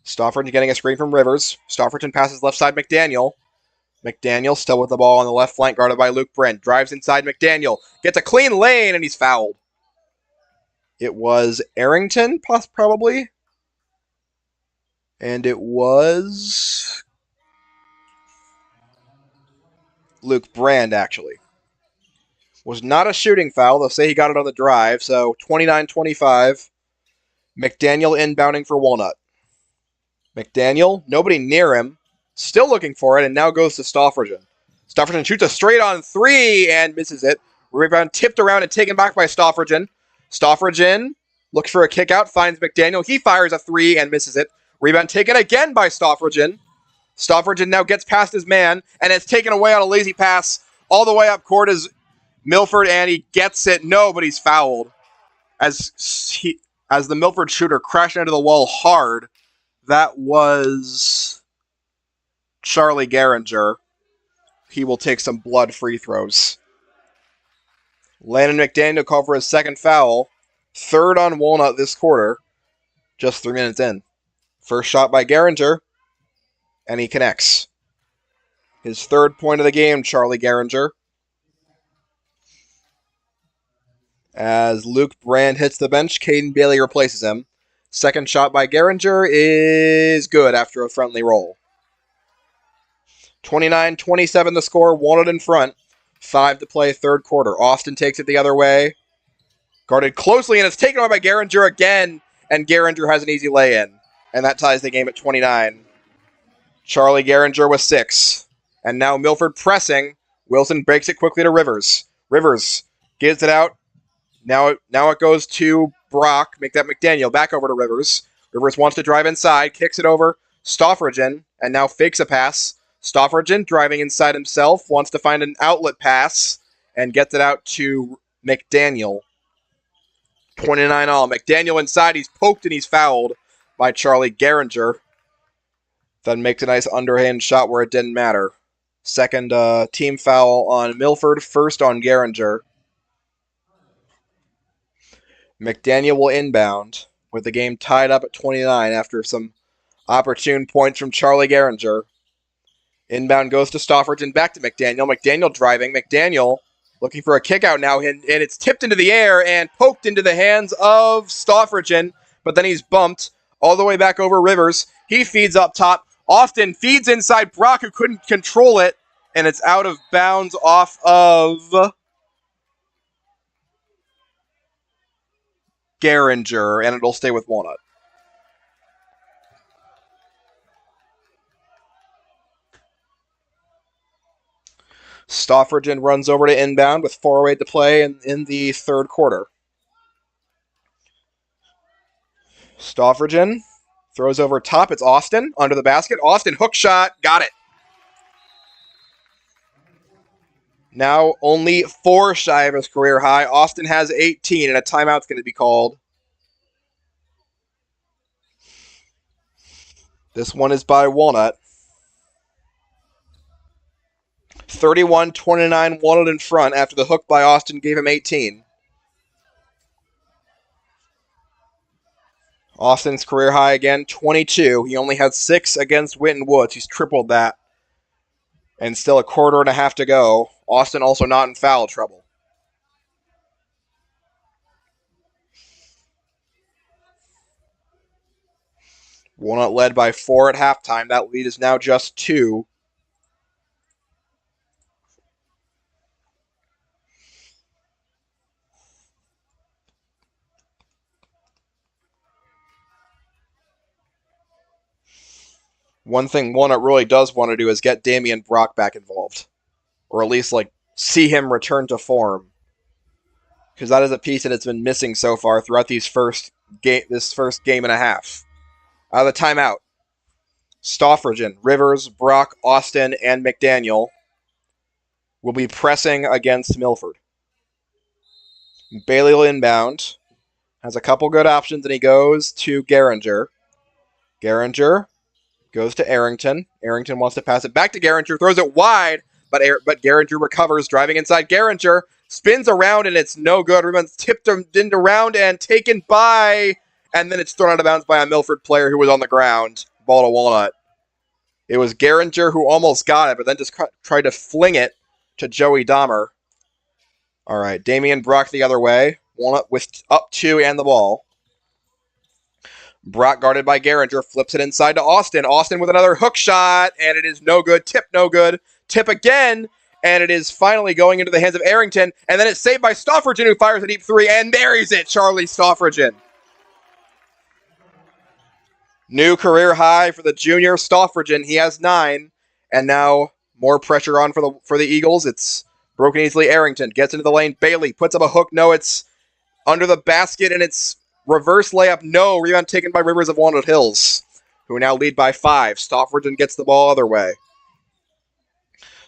Stoffridgen getting a screen from Rivers. Stoffridgen passes left side McDaniel. McDaniel still with the ball on the left flank, guarded by Luke Brent. Drives inside McDaniel. Gets a clean lane, and he's fouled. It was Arrington, probably. And it was Luke Brand, actually. Was not a shooting foul. They'll say he got it on the drive. So 29-25. McDaniel inbounding for Walnut. McDaniel, nobody near him. Still looking for it, and now goes to Stoffridgen. Stoffridgen shoots a straight-on 3 and misses it. Rebound tipped around and taken back by Stoffridgen. Stoffridgen looks for a kick out, finds McDaniel. He fires a 3 and misses it. Rebound taken again by Stoffridgen. Stoffridgen now gets past his man, and it's taken away on a lazy pass. All the way up court is Milford, and he gets it. No, but he's fouled. As the Milford shooter crashed into the wall hard. That was Charlie Geringer. He will take some blood free throws. Landon McDaniel called for his second foul. Third on Walnut this quarter. Just 3 minutes in. First shot by Geringer. And he connects. His third point of the game, Charlie Geringer. As Luke Brand hits the bench, Caden Bailey replaces him. Second shot by Geringer is good after a friendly roll. 29-27 the score. Walnut in front. 5 to play, third quarter. Austin takes it the other way. Guarded closely, and it's taken away by Geringer again. And Geringer has an easy lay-in. And that ties the game at 29. Charlie Geringer with 6. And now Milford pressing. Wilson breaks it quickly to Rivers. Rivers gives it out. Now it goes to Brock. Make that McDaniel. Back over to Rivers. Rivers wants to drive inside. Kicks it over. Stoffridgen. And now fakes a pass. Stoffridgen driving inside himself. Wants to find an outlet pass. And gets it out to McDaniel. 29 all. McDaniel inside. He's poked and he's fouled by Charlie Geringer. Then makes a nice underhand shot where it didn't matter. Second team foul on Milford. First on Geringer. McDaniel will inbound with the game tied up at 29 after some opportune points from Charlie Geringer. Inbound goes to Stoffridgen, back to McDaniel. McDaniel driving. McDaniel looking for a kick out now, and it's tipped into the air and poked into the hands of Stoffridgen, but then he's bumped all the way back over Rivers. He feeds up top. Austin feeds inside Brock, who couldn't control it, and it's out of bounds off of Geringer, and it'll stay with Walnut. Stoffridgen runs over to inbound with 4:08 to play in the third quarter. Stoffridgen throws over top. It's Austin under the basket. Austin hook shot. Got it. Now only 4 shy of his career high. Austin has 18, and a timeout's going to be called. This one is by Walnut. 31-29, Walnut in front after the hook by Austin gave him 18. Austin's career high again, 22. He only had 6 against Winton Woods. He's tripled that. And still a quarter and a half to go. Austin also not in foul trouble. Walnut led by 4 at halftime. That lead is now just 2. One thing Walnut really does want to do is get Damian Brock back involved. Or at least, see him return to form. Because that is a piece that has been missing so far throughout this first game and a half. Out of the timeout, Stoffridgen, Rivers, Brock, Austin, and McDaniel will be pressing against Milford. Bailey will inbound. Has a couple good options, and he goes to Geringer. Geringer goes to Arrington. Arrington wants to pass it back to Geringer, throws it wide, but Geringer recovers, driving inside. Geringer spins around, and it's no good. Rebound's tipped around and taken by, and then it's thrown out of bounds by a Milford player who was on the ground. Ball to Walnut. It was Geringer who almost got it, but then just tried to fling it to Joey Dahmer. All right, Damian Brock the other way. Walnut with up 2 and the ball. Brock guarded by Geringer, flips it inside to Austin. Austin with another hook shot, and it is no good. Tip no good. Tip again, and it is finally going into the hands of Arrington, and then it's saved by Stoffridgen, who fires a deep 3 and buries it. Charlie Stoffridgen. New career high for the junior Stoffridgen. He has 9, and now more pressure on for the Eagles. It's broken easily. Arrington gets into the lane. Bailey puts up a hook. No, it's under the basket, and it's reverse layup. No, rebound taken by Rivers of Walnut Hills, who now lead by 5. Stoffridgen gets the ball other way.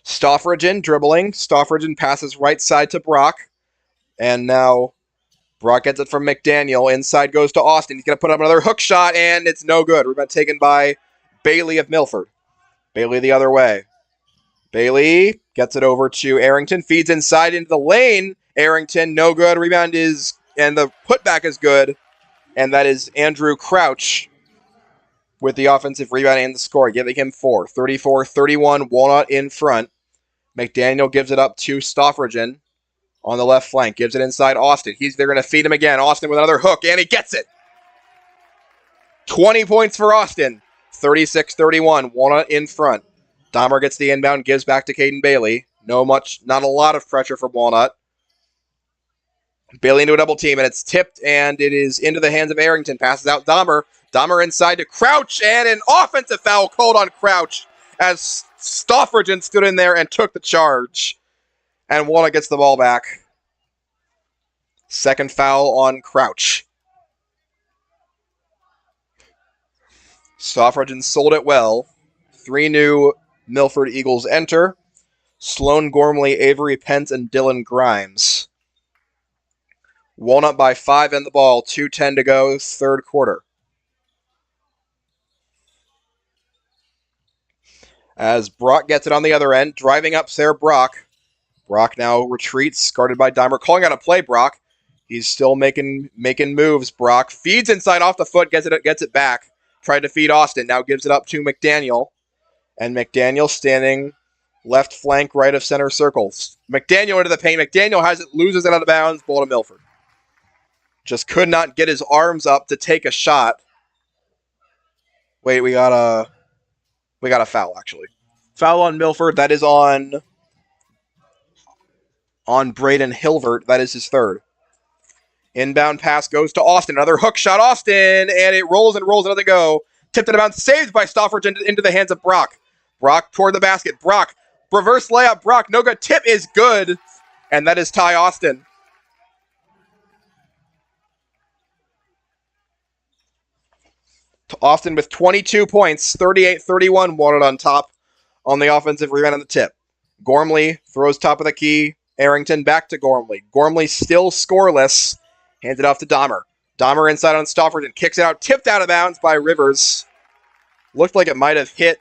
Stoffridgen dribbling. Stoffridgen passes right side to Brock, and now Brock gets it from McDaniel. Inside goes to Austin. He's going to put up another hook shot, and it's no good. Rebound taken by Bailey of Milford. Bailey the other way. Bailey gets it over to Arrington. Feeds inside into the lane. Arrington, no good. Rebound is, and the putback is good. And that is Andrew Crouch with the offensive rebound and the score, giving him 4. 34-31, Walnut in front. McDaniel gives it up to Stoffridgen on the left flank. Gives it inside Austin. They're going to feed him again. Austin with another hook, and he gets it. 20 points for Austin. 36-31, Walnut in front. Dahmer gets the inbound, gives back to Caden Bailey. Not a lot of pressure from Walnut. Bailey into a double team, and it's tipped, and it is into the hands of Arrington. Passes out Dahmer. Dahmer inside to Crouch, and an offensive foul called on Crouch as Stoffridgen stood in there and took the charge. And Walnut gets the ball back. Second foul on Crouch. Stoffridgen sold it well. 3 new Milford Eagles enter. Sloan Gormley, Avery Pence, and Dylan Grimes. Walnut by 5 in the ball. 2:10 to go, third quarter. As Brock gets it on the other end, driving up there, Brock. Brock now retreats, guarded by Dahmer. Calling out a play, Brock. He's still making moves. Brock feeds inside off the foot, gets it back. Tried to feed Austin, now gives it up to McDaniel. And McDaniel standing left flank, right of center circles. McDaniel into the paint. McDaniel has it, loses it out of bounds, ball to Milford. Just could not get his arms up to take a shot. Wait, we got a foul, actually. Foul on Milford. That is on Braden Hilvert. That is his 3rd. Inbound pass goes to Austin. Another hook shot, Austin, and it rolls and rolls, another go. Tipped it about, saved by Stoffridge into the hands of Brock. Brock toward the basket. Brock, reverse layup. Brock, no good. Tip is good, and that is Ty Austin. Austin with 22 points, 38-31, Walnut on top on the offensive rebound and the tip. Gormley throws top of the key. Arrington back to Gormley. Gormley still scoreless. Hands it off to Dahmer. Dahmer inside on Stofferton. Kicks it out. Tipped out of bounds by Rivers. Looked like it might have hit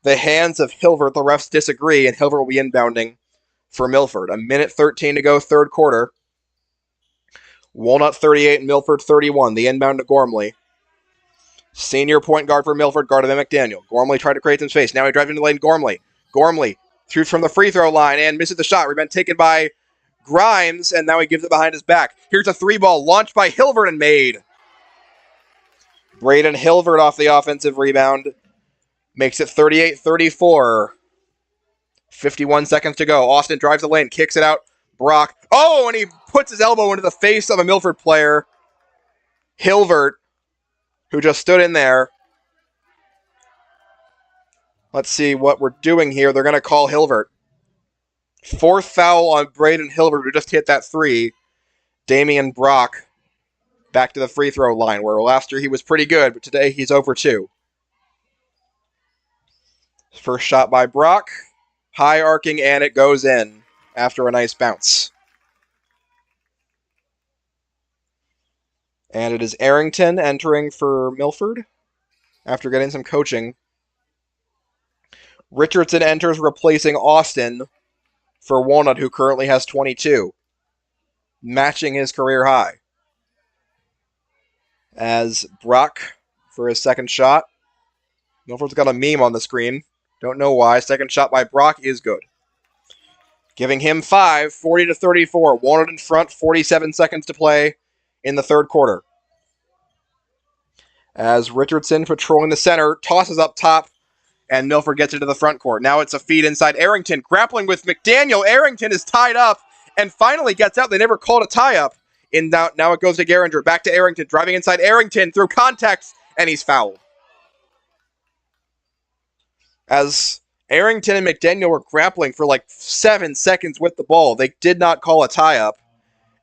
the hands of Hilvert. The refs disagree, and Hilvert will be inbounding for Milford. 1:13 to go, third quarter. Walnut 38 and Milford 31. The inbound to Gormley. Senior point guard for Milford, guarded by McDaniel. Gormley tried to create some space. Now he drives into the lane. Gormley shoots from the free throw line and misses the shot. Rebound taken by Grimes, and now he gives it behind his back. Here's a three ball launched by Hilvert and made. Braden Hilvert off the offensive rebound. Makes it 38-34. 51 seconds to go. Austin drives the lane, kicks it out. Brock. Oh, and he puts his elbow into the face of a Milford player. Hilvert, who just stood in there. Let's see what we're doing here. They're going to call Hilvert. Fourth foul on Braden Hilvert, who just hit that three. Damian Brock back to the free throw line, where last year he was pretty good, but today he's over 2. First shot by Brock. High arcing, and it goes in after a nice bounce. And it is Arrington entering for Milford after getting some coaching. Richardson enters, replacing Austin for Walnut, who currently has 22, matching his career high. As Brock for his second shot. Milford's got a meme on the screen. Don't know why. Second shot by Brock is good. Giving him 5, 40-34. Walnut in front, 47 seconds to play in the third quarter. As Richardson, patrolling the center, tosses up top, and Milford gets into the front court. Now it's a feed inside Arrington, grappling with McDaniel. Arrington is tied up and finally gets out. They never called a tie-up. Now it goes to Geringer. Back to Arrington, driving inside Arrington through contact, and he's fouled. As Arrington and McDaniel were grappling for like 7 seconds with the ball, they did not call a tie-up,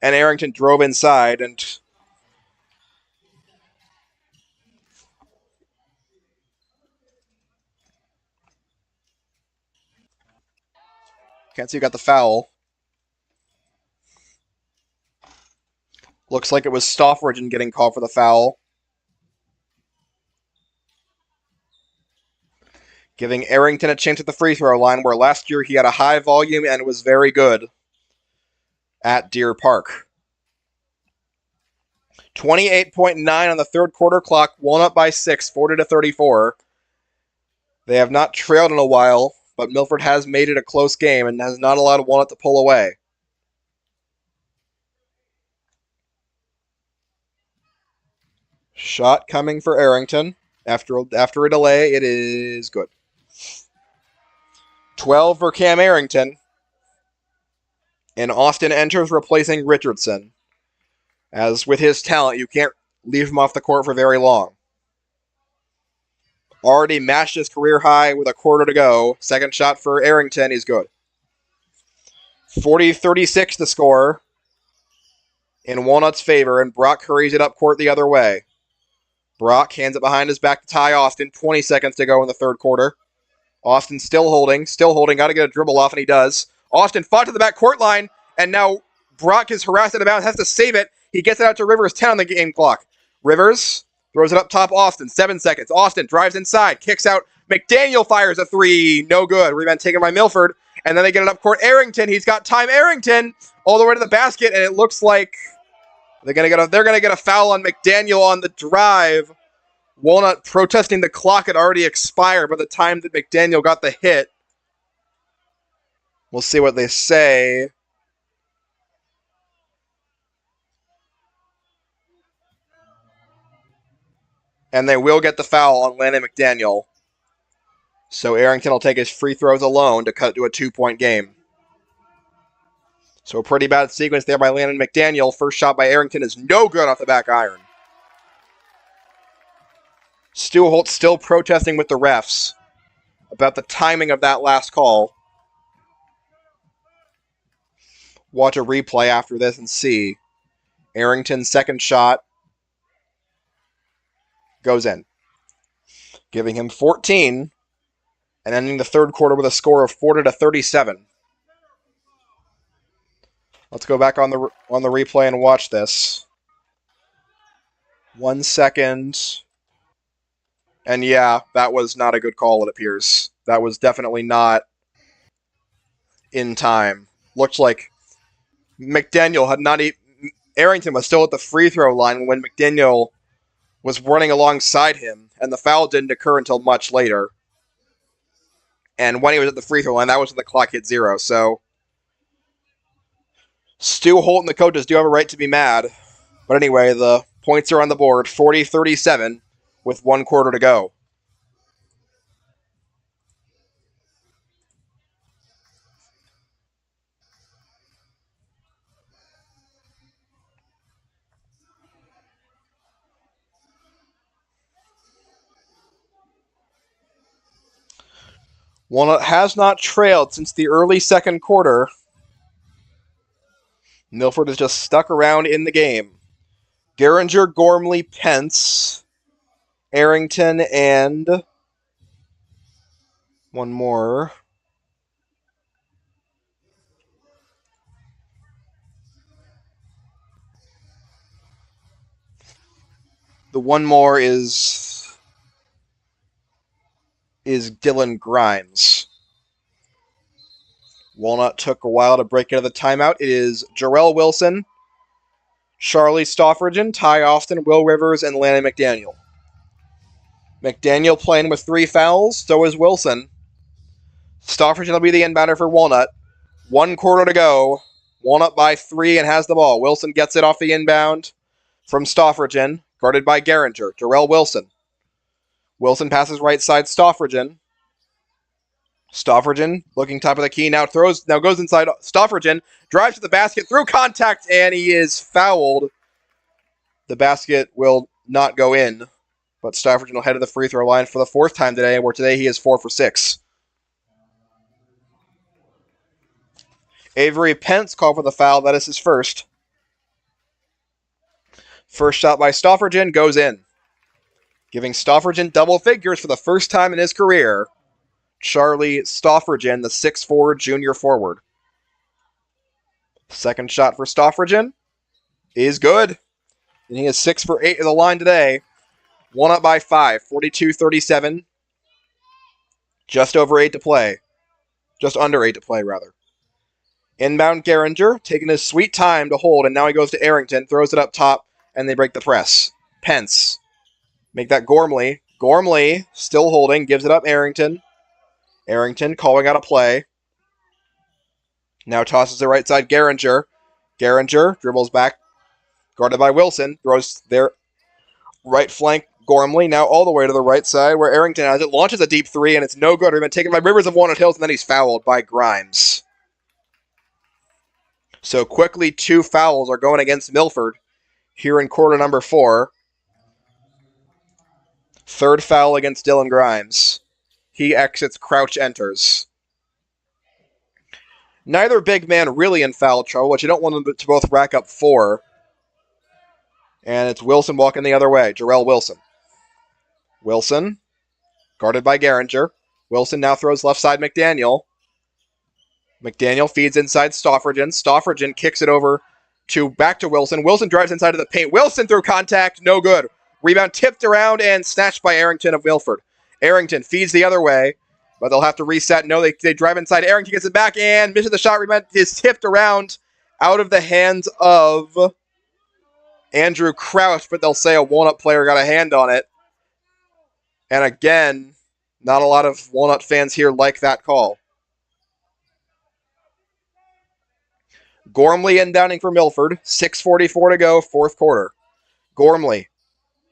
and Arrington drove inside, and can't see who got the foul. Looks like it was Stoffridgen getting called for the foul. Giving Arrington a chance at the free throw line, where last year he had a high volume and was very good at Deer Park. 28.9 on the third quarter clock. Walnut by 6, 40-34. They have not trailed in a while, but Milford has made it a close game and has not allowed Walnut to pull away. Shot coming for Arrington. After a delay, it is good. 12 for Cam Arrington. And Austin enters, replacing Richardson. As with his talent, you can't leave him off the court for very long. Already matched his career high with a quarter to go. Second shot for Arrington is good. 40-36 the score in Walnut's favor, and Brock hurries it up court the other way. Brock hands it behind his back to Ty Austin. 20 seconds to go in the third quarter. Austin still holding. Got to get a dribble off, and he does. Austin fought to the back court line, and now Brock is harassed out of bounds, has to save it. He gets it out to Rivers, 10 on the game clock. Rivers throws it up top, Austin, 7 seconds. Austin drives inside, kicks out. McDaniel fires a 3, no good. Rebound taken by Milford, and then they get it up court. Arrington, he's got time. Arrington all the way to the basket, and it looks like they're gonna get a foul on McDaniel on the drive. Walnut protesting the clock had already expired by the time that McDaniel got the hit. We'll see what they say. And they will get the foul on Landon McDaniel. So Arrington will take his free throws alone to cut it to a 2-point game. So a pretty bad sequence there by Landon McDaniel. First shot by Arrington is no good off the back iron. Stu Holt still protesting with the refs about the timing of that last call. Watch a replay after this and see. Arrington's second shot goes in, giving him 14 and ending the third quarter with a score of 40-37. Let's go back on the replay and watch this. 1 second. And yeah, that was not a good call, it appears. That was definitely not in time. Looked like McDaniel had not even... Arrington was still at the free throw line when McDaniel was running alongside him, and the foul didn't occur until much later. And when he was at the free throw line, that was when the clock hit 0. So Stu Holt and the coaches do have a right to be mad. But anyway, the points are on the board, 40-37, with 1 quarter to go. Walnut has not trailed since the early second quarter. Milford is just stuck around in the game. Geringer, Gormley, Pence, Arrington, and one more. The one more is Dylan Grimes. Walnut took a while to break into the timeout. It is Jarrell Wilson, Charlie Stoffridgen, Ty Austin, Will Rivers, and Lanny McDaniel. McDaniel playing with 3 fouls, so is Wilson. Stoffridgen will be the inbounder for Walnut. 1 quarter to go. Walnut by 3 and has the ball. Wilson gets it off the inbound from Stoffridgen, guarded by Geringer. Jarrell Wilson. Wilson passes right side, Stoffridgen. Stoffridgen looking top of the key, now goes inside. Stoffridgen drives to the basket through contact, and he is fouled. The basket will not go in, but Stoffridgen will head to the free throw line for the 4th time today, where today he is 4 for 6. Avery Pence called for the foul. That is his first. First shot by Stoffridgen goes in, giving Stoffridgen double figures for the first time in his career. Charlie Stoffridgen, the 6'4 junior forward. Second shot for Stoffridgen is good, and he is 6 for 8 at the line today. Walnut by 5, 42-37. Just over 8 to play. Just under 8 to play, rather. Inbound Geringer, taking his sweet time to hold, and now he goes to Arrington, throws it up top, and they break the press. Pence. Make that Gormley. Gormley, still holding, gives it up Arrington. Arrington calling out a play. Now tosses the right side, Geringer. Geringer dribbles back, guarded by Wilson. Throws their right flank, Gormley, now all the way to the right side where Arrington has it. Launches a deep 3, and it's no good. It's been taken by Rivers of Walnut Hills, and then he's fouled by Grimes. So quickly, 2 fouls are going against Milford here in quarter number 4. Third foul against Dylan Grimes. He exits, Crouch enters. Neither big man really in foul trouble, but you don't want them to both rack up 4. And it's Wilson walking the other way. Jarrell Wilson. Wilson, guarded by Geringer. Wilson now throws left side McDaniel. McDaniel feeds inside Stoffridgen. Stoffridgen kicks it over back to Wilson. Wilson drives inside of the paint. Wilson through contact, no good. Rebound tipped around and snatched by Arrington of Milford. Arrington feeds the other way, but they'll have to reset. No, they drive inside. Arrington gets it back and misses the shot. Rebound is tipped around out of the hands of Andrew Crouch, but they'll say a Walnut player got a hand on it. And again, not a lot of Walnut fans here like that call. Gormley inbounding for Milford. 6:44 to go, 4th quarter. Gormley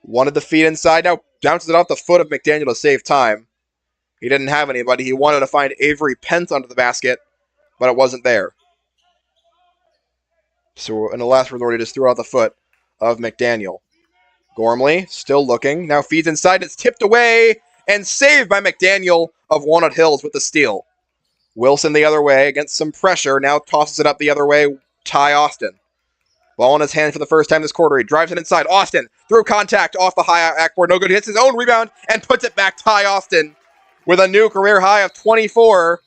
wanted the feed inside. Now bounces it off the foot of McDaniel to save time. He didn't have anybody. He wanted to find Avery Pence under the basket, but it wasn't there. So in the last resort, he just threw out the foot of McDaniel. Gormley still looking. Now feeds inside. It's tipped away and saved by McDaniel of Walnut Hills with the steal. Wilson the other way against some pressure. Now tosses it up the other way. Ty Austin. Ball in his hand for the first time this quarter. He drives it inside. Austin through contact off the high backboard. No good. He hits his own rebound and puts it back. Ty Austin with a new career high of 24.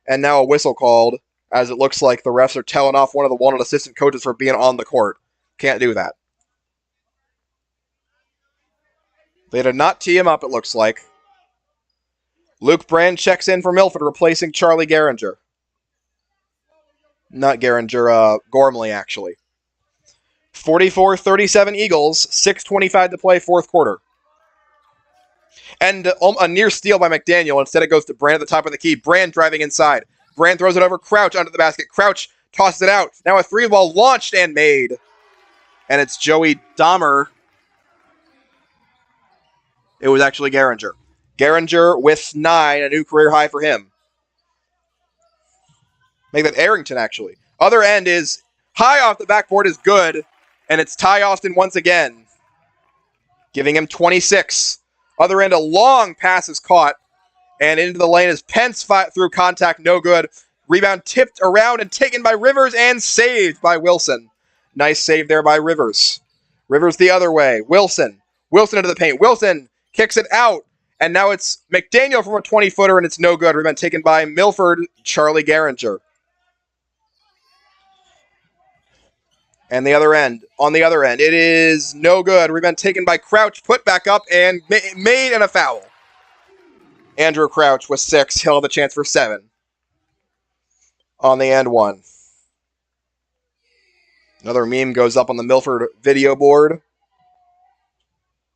And now a whistle called as it looks like the refs are telling off one of the Walnut assistant coaches for being on the court. Can't do that. They did not tee him up, it looks like. Luke Brand checks in for Milford, replacing Charlie Gehringer. Not Gehringer, Gormley, actually. 44-37 Eagles, 6:25 to play, fourth quarter. And a near steal by McDaniel. Instead, it goes to Brand at the top of the key. Brand driving inside. Brand throws it over Crouch under the basket. Crouch tosses it out. Now a three ball launched and made. And it's Joey Dahmer. It was actually Gehringer. Gehringer with 9, a new career high for him. Make that Arrington, actually. Other end is high off the backboard is good. And it's Ty Austin once again, giving him 26. Other end, a long pass is caught. And into the lane is Pence through contact, no good. Rebound tipped around and taken by Rivers and saved by Wilson. Nice save there by Rivers. Rivers the other way. Wilson. Wilson into the paint. Wilson kicks it out. And now it's McDaniel from a 20-footer, and it's no good. Rebound taken by Milford, Charlie Gehringer. And the other end, on the other end, it is no good. Rebound taken by Crouch, put back up, and made and a foul. Andrew Crouch with 6. He'll have the chance for 7. On the and 1. Another meme goes up on the Milford video board.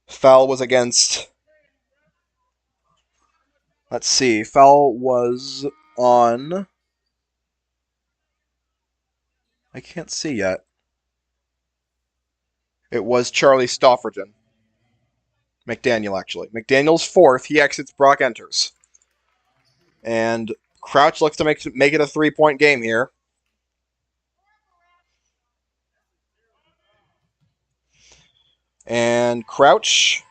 Foul was against... Let's see. Foul was on... I can't see yet. It was Charlie Stoffridgen. McDaniel, actually. McDaniel's 4th. He exits. Brock enters. And Crouch looks to make it a 3-point game here. And Crouch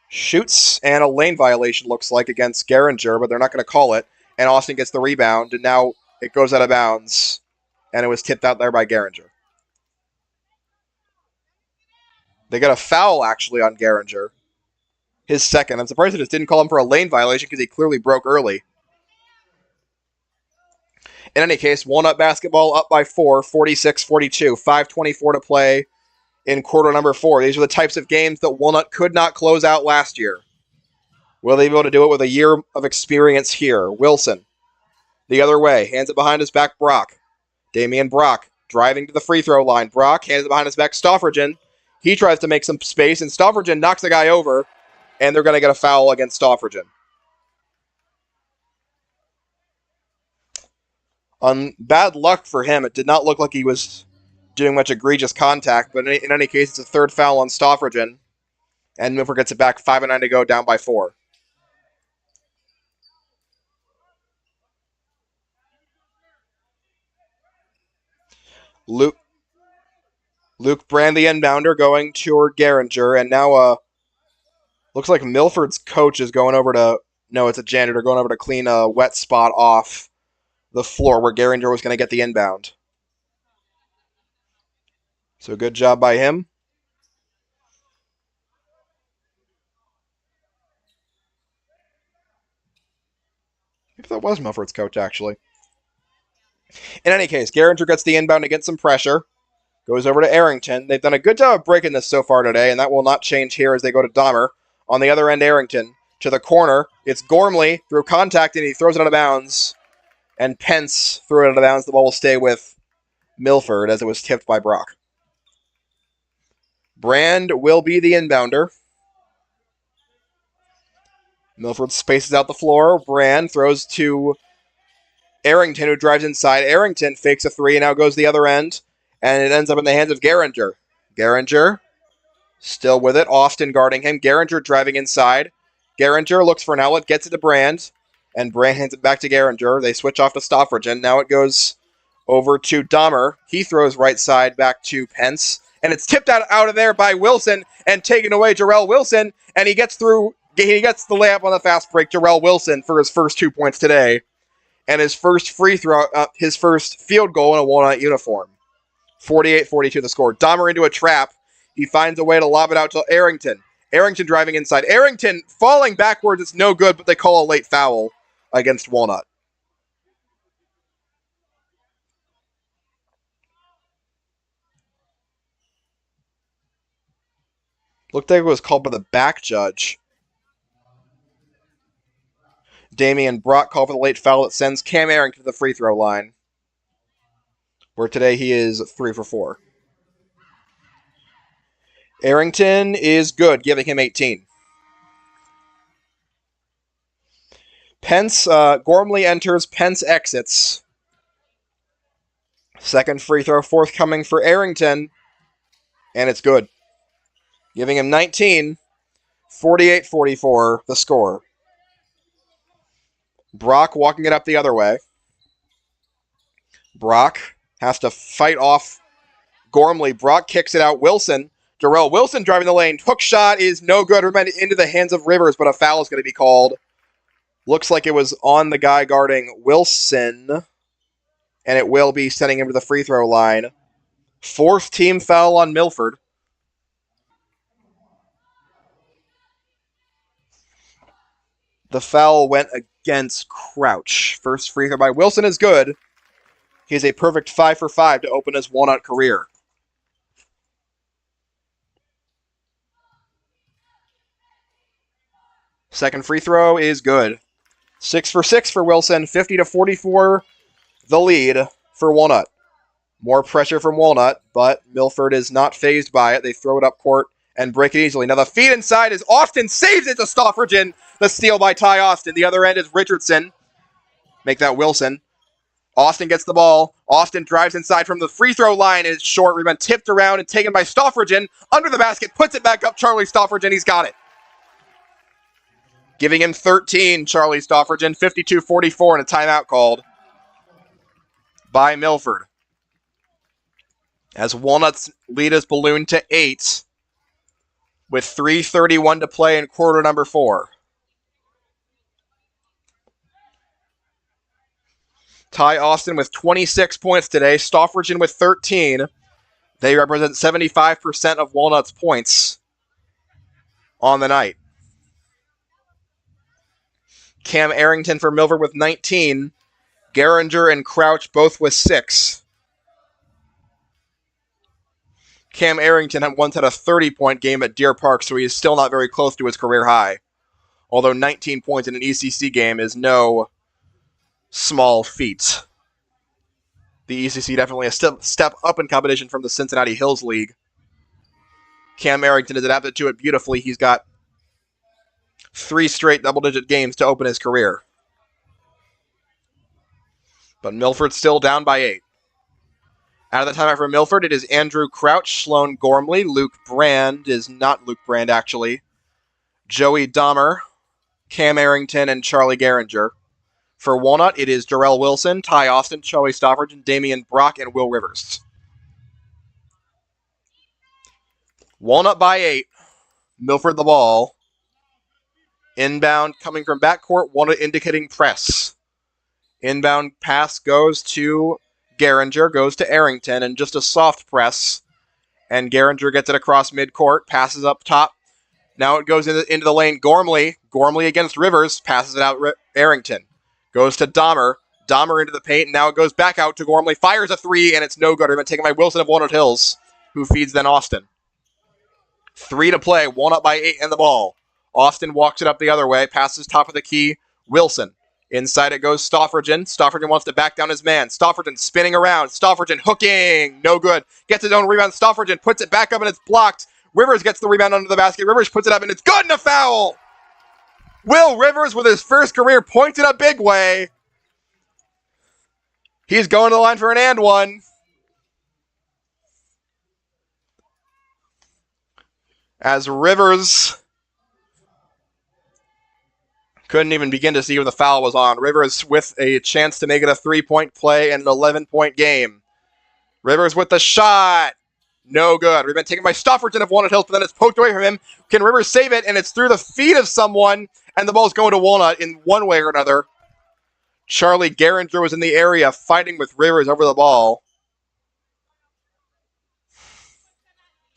shoots, and a lane violation looks like against Gehringer, but they're not going to call it. And Austin gets the rebound, and now it goes out of bounds. And it was tipped out there by Gehringer. They got a foul, actually, on Gehringer. His second. I'm surprised they just didn't call him for a lane violation because he clearly broke early. In any case, Walnut basketball up by 4, 46-42. 5:24 to play in quarter number 4. These are the types of games that Walnut could not close out last year. Will they be able to do it with a year of experience here? Wilson, the other way. Hands it behind his back, Brock. Damian Brock driving to the free throw line. Brock hands it behind his back, Stoffridgen. He tries to make some space, and Stoffridgen knocks the guy over, and they're going to get a foul against Stoffridgen. On bad luck for him, it did not look like he was doing much egregious contact, but in any case, it's a third foul on Stoffridgen, and Milford gets it back, 5:09 to go, down by 4. Luke Brand, the inbounder, going toward Gehringer, and now looks like Milford's coach is going over to... No, it's a janitor going over to clean a wet spot off the floor where Gehringer was going to get the inbound. So good job by him. Maybe that was Milford's coach, actually. In any case, Gehringer gets the inbound to get some pressure. Goes over to Arrington. They've done a good job of breaking this so far today, and that will not change here as they go to Dahmer. On the other end, Arrington to the corner. It's Gormley through contact, and he throws it out of bounds. And Pence threw it out of bounds. The ball will stay with Milford as it was tipped by Brock. Brand will be the inbounder. Milford spaces out the floor. Brand throws to Arrington, who drives inside. Arrington fakes a 3 and now goes the other end. And it ends up in the hands of Gehringer. Gehringer still with it. Austin guarding him. Gehringer driving inside. Gehringer looks for an outlet, gets it to Brand. And Brand hands it back to Gehringer. They switch off to Stoffridgen. Now it goes over to Dahmer. He throws right side back to Pence. And it's tipped out of there by Wilson and taken away Jarrell Wilson. And he gets the layup on the fast break. Jarrell Wilson for his first 2 points today. And his first his first field goal in a Walnut uniform. 48-42 the score. Dahmer into a trap. He finds a way to lob it out to Arrington. Arrington driving inside. Arrington falling backwards. It's no good, but they call a late foul against Walnut. Looked like it was called by the back judge. Damian Brock called for the late foul that sends Cam Arrington to the free throw line, where today he is 3 for 4. Arrington is good, giving him 18. Pence, Gormley enters, Pence exits. Second free throw forthcoming for Arrington, and it's good. Giving him 19, 48-44, the score. Brock walking it up the other way. Brock has to fight off Gormley. Brock kicks it out. Wilson. Darrell Wilson driving the lane. Hook shot is no good. Reminded into the hands of Rivers, but a foul is going to be called. Looks like it was on the guy guarding Wilson, and it will be sending him to the free throw line. Fourth team foul on Milford. The foul went against Crouch. First free throw by Wilson is good. He has a perfect 5 for 5 to open his Walnut career. Second free throw is good. 6 for 6 for Wilson, 50-44, the lead for Walnut. More pressure from Walnut, but Milford is not fazed by it. They throw it up court and break it easily. Now the feed inside is Austin, saves it to Stoffridgen. The steal by Ty Austin. The other end is Richardson. Make that Wilson. Austin gets the ball. Austin drives inside from the free throw line. It's short. Rebound tipped around and taken by Stoffridgen. Under the basket, puts it back up. Charlie Stoffridgen, he's got it. Giving him 13, Charlie Stoffridgen. 52-44 and a timeout called by Milford. As Walnut's lead is ballooned to 8 with 3:31 to play in quarter number 4. Ty Austin with 26 points today. Stoffridgen with 13. They represent 75% of Walnut's points on the night. Cam Arrington for Milford with 19. Geringer and Crouch both with 6. Cam Arrington once had a 30-point game at Deer Park, so he is still not very close to his career high. Although 19 points in an ECC game is no small feat. The ECC definitely a step up in competition from the Cincinnati Hills League. Cam Arrington has adapted to it beautifully. He's got 3 straight double-digit games to open his career. But Milford's still down by 8. Out of the timeout for Milford, it is Andrew Crouch, Sloan Gormley, Luke Brand is not Luke Brand, actually. Joey Dahmer, Cam Arrington, and Charlie Geringer. For Walnut, it is Darrell Wilson, Ty Austin, Charlie Stoffridgen, Damian Brock, and Will Rivers. Walnut by 8. Milford the ball. Inbound coming from backcourt, Walnut indicating press. Inbound pass goes to Geringer, goes to Arrington, and just a soft press. And Geringer gets it across midcourt, passes up top. Now it goes into the lane. Gormley against Rivers, passes it out Arrington. Goes to Dahmer. Dahmer into the paint, and now it goes back out to Gormley. Fires a 3, and it's no good. Taken by Wilson of Walnut Hills, who feeds then Austin. 3 to play. Walnut by 8 in the ball. Austin walks it up the other way, passes top of the key. Wilson. Inside it goes Stoffridgen. Stoffridgen wants to back down his man. Stoffridgen spinning around. Stoffridgen hooking. No good. Gets his own rebound. Stoffridgen puts it back up and it's blocked. Rivers gets the rebound under the basket. Rivers puts it up and it's good and a foul. Will Rivers with his first career points in a big way. He's going to the line for an and one. As Rivers couldn't even begin to see when the foul was on. Rivers with a chance to make it a 3-point play and an 11-point game. Rivers with the shot. No good. Rebound taken by Stoffridgen of Walnut Hills, but then it's poked away from him. Can Rivers save it? And it's through the feet of someone, and the ball's going to Walnut in one way or another. Charlie Geringer was in the area fighting with Rivers over the ball.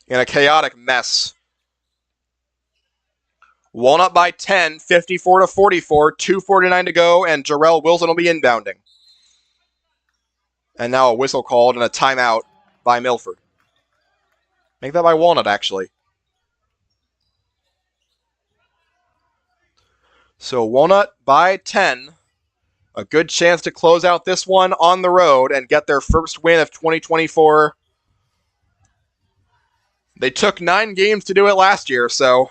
In a chaotic mess. Walnut by 10, 54-44, 2:49 to go, and Jarrell Wilson will be inbounding. And now a whistle called and a timeout by Milford. Make that by Walnut, actually. So Walnut by 10. A good chance to close out this one on the road and get their first win of 2024. They took 9 games to do it last year, so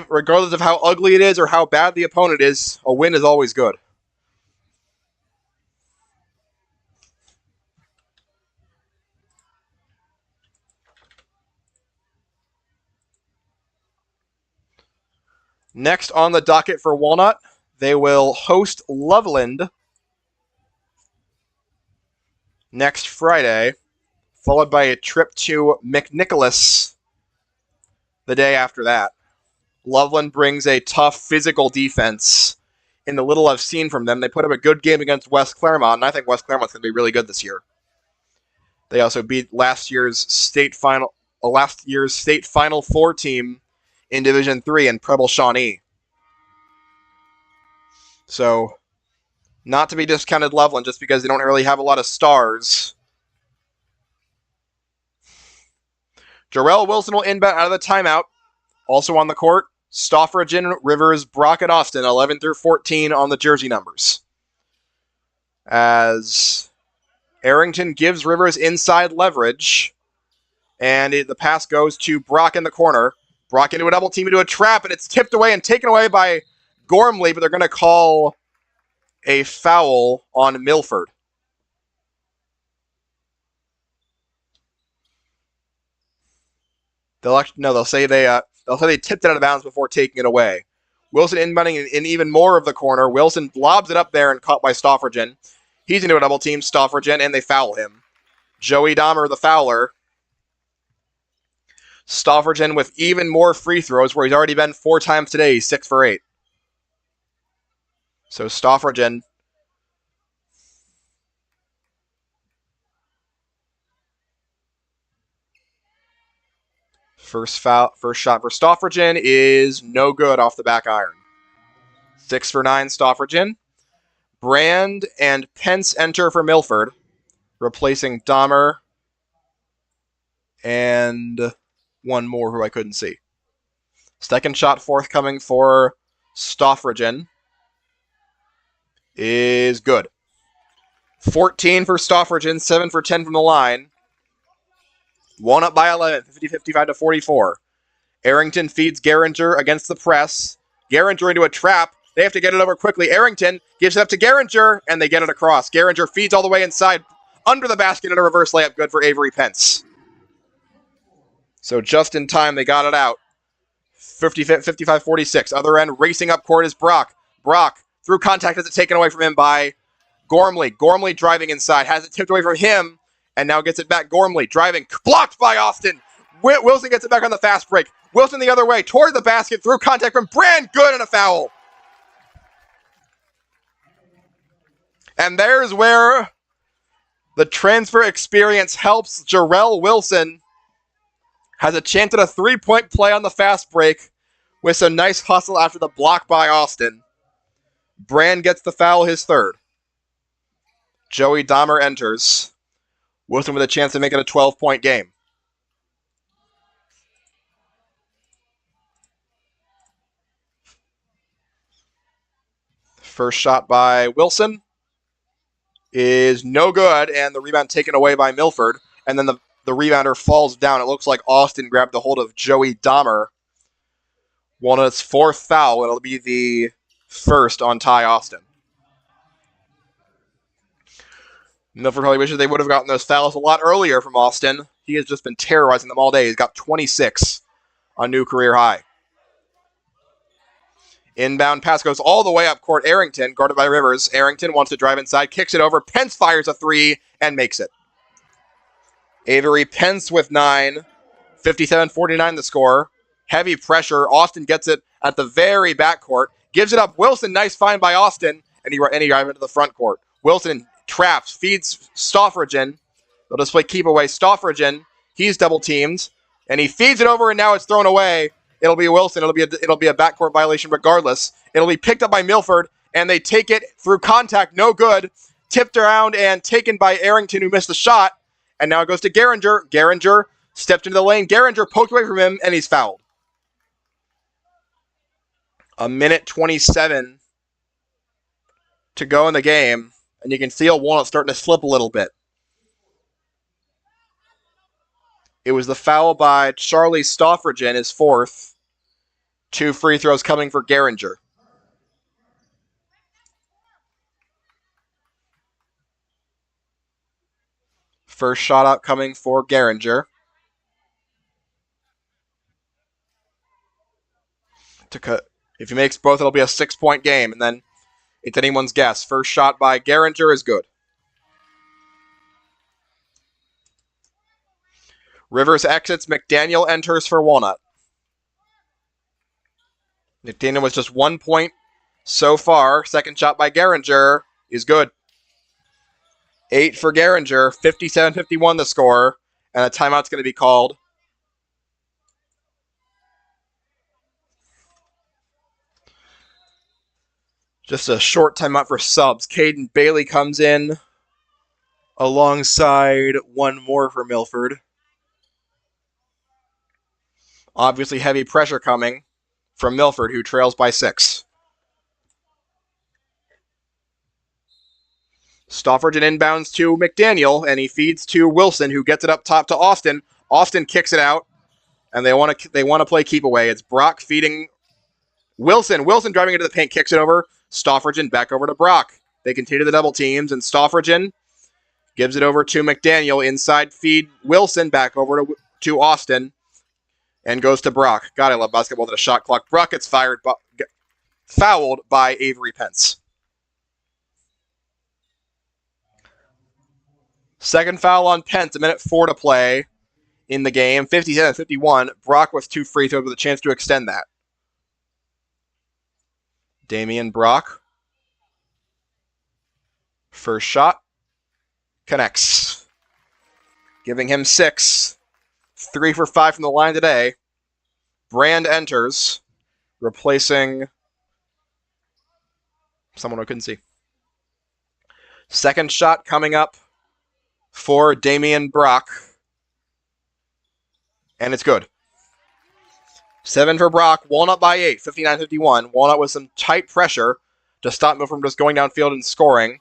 regardless of how ugly it is or how bad the opponent is, a win is always good. Next on the docket for Walnut, they will host Loveland next Friday, followed by a trip to McNicholas the day after that. Loveland brings a tough physical defense. In the little I've seen from them, they put up a good game against West Claremont, and I think West Claremont's going to be really good this year. They also beat last year's state final 4 team in Division 3 in Preble Shawnee. So, not to be discounted Loveland just because they don't really have a lot of stars. Jarrell Wilson will inbound out of the timeout. Also on the court, Stoffridgen, Rivers, Brockett, Austin, 11 through 14 on the jersey numbers. As Arrington gives Rivers inside leverage, and the pass goes to Brock in the corner. Brock into a double team, into a trap, and it's tipped away and taken away by Gormley, but they're going to call a foul on Milford. They'll say they tipped it out of bounds before taking it away. Wilson inbounding in even more of the corner. Wilson lobs it up there and caught by Stoffridgen. He's into a double team, Stoffridgen, and they foul him. Joey Dahmer, the fouler. Stoffridgen with even more free throws, where he's already been 4 times today. He's 6 for 8. So Stoffridgen. First shot for Stoffridgen is no good off the back iron. 6 for 9, Stoffridgen. Brand and Pence enter for Milford, replacing Dahmer and one more who I couldn't see. Second shot forthcoming for Stoffridgen is good. 14 for Stoffridgen, 7 for 10 from the line. Walnut by 11, 55 to 44. Arrington feeds Geringer against the press. Geringer into a trap. They have to get it over quickly. Arrington gives it up to Geringer, and they get it across. Geringer feeds all the way inside, under the basket, and a reverse layup good for Avery Pence. So just in time, they got it out. 55-46. Other end, racing up court is Brock. Brock, through contact, has it taken away from him by Gormley. Gormley driving inside, has it tipped away from him, and now gets it back. Gormley driving, blocked by Austin. Wilson gets it back on the fast break. Wilson the other way, toward the basket, through contact from Brand. Good, and a foul. And there's where the transfer experience helps. Jarrell Wilson has a chance at a 3-point play on the fast break with some nice hustle after the block by Austin. Brand gets the foul, his 3rd. Joey Dahmer enters. Wilson with a chance to make it a 12-point game. First shot by Wilson is no good, and the rebound taken away by Milford. And then the rebounder falls down. It looks like Austin grabbed a hold of Joey Dahmer. Walnut's 4th foul. It'll be the 1st on Ty Austin. Milford probably wishes they would have gotten those fouls a lot earlier from Austin. He has just been terrorizing them all day. He's got 26, a new career high. Inbound pass goes all the way up court. Arrington, guarded by Rivers. Arrington wants to drive inside, kicks it over. Pence fires a 3 and makes it. Avery Pence with 9. 57-49 the score. Heavy pressure. Austin gets it at the very back court. Gives it up. Wilson, nice find by Austin. And he drives into the front court. Wilson traps, feeds Stoffridgen. They'll just play keep away. Stoffridgen, he's double teamed. And he feeds it over, and now it's thrown away. It'll be Wilson. It'll be a backcourt violation regardless. It'll be picked up by Milford, and they take it through contact. No good. Tipped around and taken by Arrington, who missed the shot. And now it goes to Geringer. Geringer stepped into the lane. Geringer poked away from him, and he's fouled. A minute 27 to go in the game, and you can feel Walnut starting to slip a little bit. It was the foul by Charlie Stoffridgen, his fourth. 2 free throws coming for Geringer. First shot up coming for Geringer. If he makes both, it'll be a 6-point game, and then it's anyone's guess. First shot by Geringer is good. Rivers exits. McDaniel enters for Walnut. McDaniel was just 1 point so far. Second shot by Geringer is good. 8 for Geringer. 57-51 the score. And a timeout's going to be called. Just a short timeout for subs. Caden Bailey comes in alongside one more for Milford. Obviously heavy pressure coming from Milford, who trails by 6. Stoffridgen inbounds to McDaniel, and he feeds to Wilson, who gets it up top to Austin. Austin kicks it out, and they want to play keep away. It's Brock feeding Wilson. Wilson driving into the paint, kicks it over. Stoffridgen back over to Brock. They continue the double teams, and Stoffridgen gives it over to McDaniel. Inside feed Wilson back over to Austin, and goes to Brock. God, I love basketball at a shot clock. Brock gets fouled by Avery Pence. Second foul on Pence, a minute 4 to play in the game. 57-51. Brock with 2 free throws with a chance to extend that. Damian Brock. First shot. Connects. Giving him 6. 3 for 5 from the line today. Brand enters, replacing someone I couldn't see. Second shot coming up for Damian Brock. And it's good. 7 for Brock. Walnut by 8. 59-51. Walnut with some tight pressure to stop Milford from just going downfield and scoring.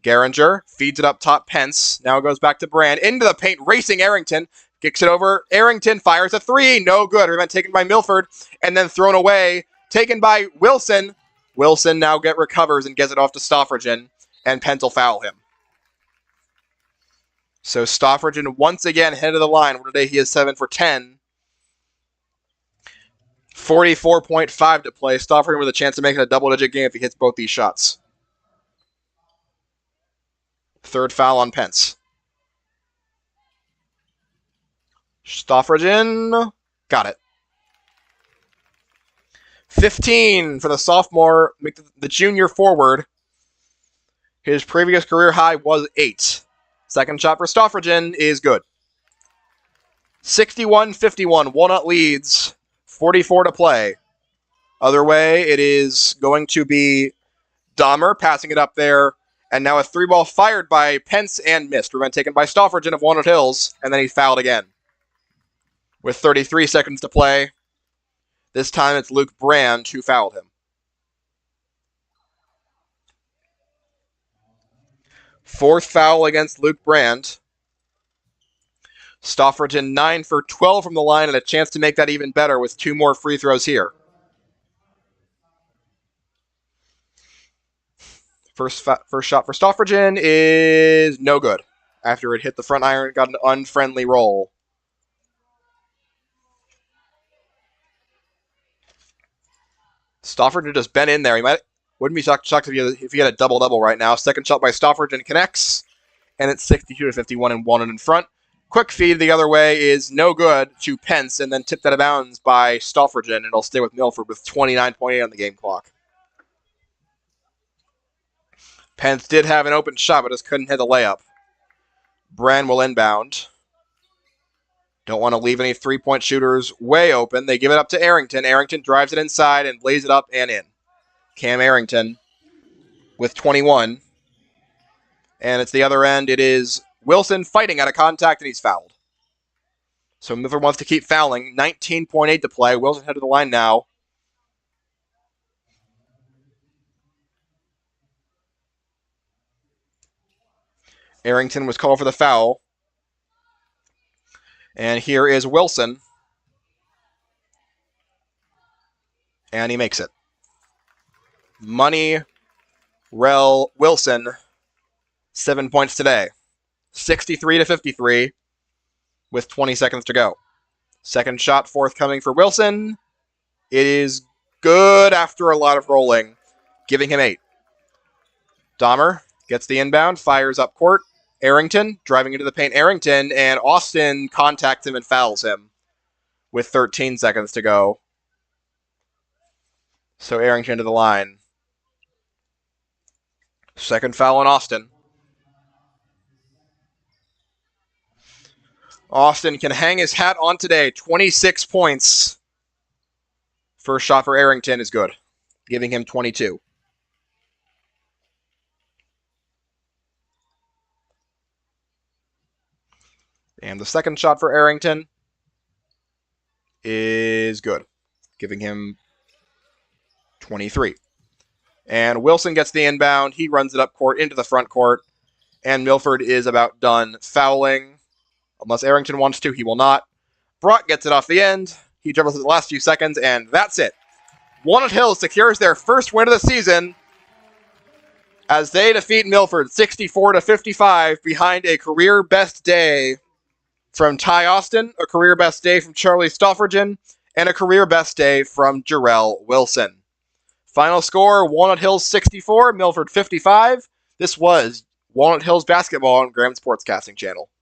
Geringer feeds it up top. Pence. Now it goes back to Brand. Into the paint. Racing Arrington. Kicks it over. Arrington fires a 3. No good. Rebound taken by Milford. And then thrown away. Taken by Wilson. Wilson now recovers and gets it off to Stoffridgen. And Pence will foul him. So Stoffridgen once again head of the line. Today he is 7 for 10. 44.5 to play. Stoffridgen with a chance to make it a double-digit game if he hits both these shots. Third foul on Pence. Stoffridgen got it. 15 for the sophomore, the junior forward. His previous career high was 8. Second shot for Stoffridgen is good. 61-51. Walnut leads. 44 to play. Other way, it is going to be Dahmer passing it up there. And now a 3-ball fired by Pence and missed. Rebound taken by Stoffridgen of Walnut Hills. And then he fouled again. With 33 seconds to play. This time it's Luke Brand who fouled him. Fourth foul against Luke Brand. Stoffridgen 9 for 12 from the line and a chance to make that even better with 2 more free throws here. First shot for Stoffridgen is no good. After it hit the front iron, got an unfriendly roll. Stoffridgen just bent in there. Wouldn't be shocked if he had a double-double right now. Second shot by Stoffridgen connects, and it's 62-51 and Walnut in front. Quick feed the other way is no good to Pence, and then tipped out of bounds by Stoffridgen, and it'll stay with Milford with 29.8 on the game clock. Pence did have an open shot, but just couldn't hit the layup. Brand will inbound. Don't want to leave any three-point shooters way open. They give it up to Arrington. Arrington drives it inside and lays it up and in. Cam Arrington with 21. And it's the other end. It is Wilson fighting out of contact, and he's fouled. So Milford wants to keep fouling. 19.8 to play. Wilson head to the line now. Arrington was called for the foul. And here is Wilson. And he makes it. Money Rel Wilson, 7 points today. 63-53 with 20 seconds to go. Second shot forthcoming for Wilson. It is good after a lot of rolling, giving him 8. Dahmer gets the inbound, fires up court. Arrington driving into the paint. Arrington, and Austin contacts him and fouls him with 13 seconds to go. So Arrington to the line. Second foul on Austin. Austin can hang his hat on today. 26 points. First shot for Arrington is good, giving him 22. And the second shot for Arrington is good, giving him 23. And Wilson gets the inbound. He runs it up court into the front court. And Milford is about done fouling. Unless Arrington wants to, he will not. Brock gets it off the end. He dribbles it the last few seconds, and that's it. Walnut Hills secures their first win of the season as they defeat Milford 64-55 behind a career best day from Ty Austin, a career best day from Charlie Stoffergen, and a career best day from Jarrell Wilson. Final score, Walnut Hills 64, Milford 55. This was Walnut Hills Basketball on Graham Sportscasting Channel.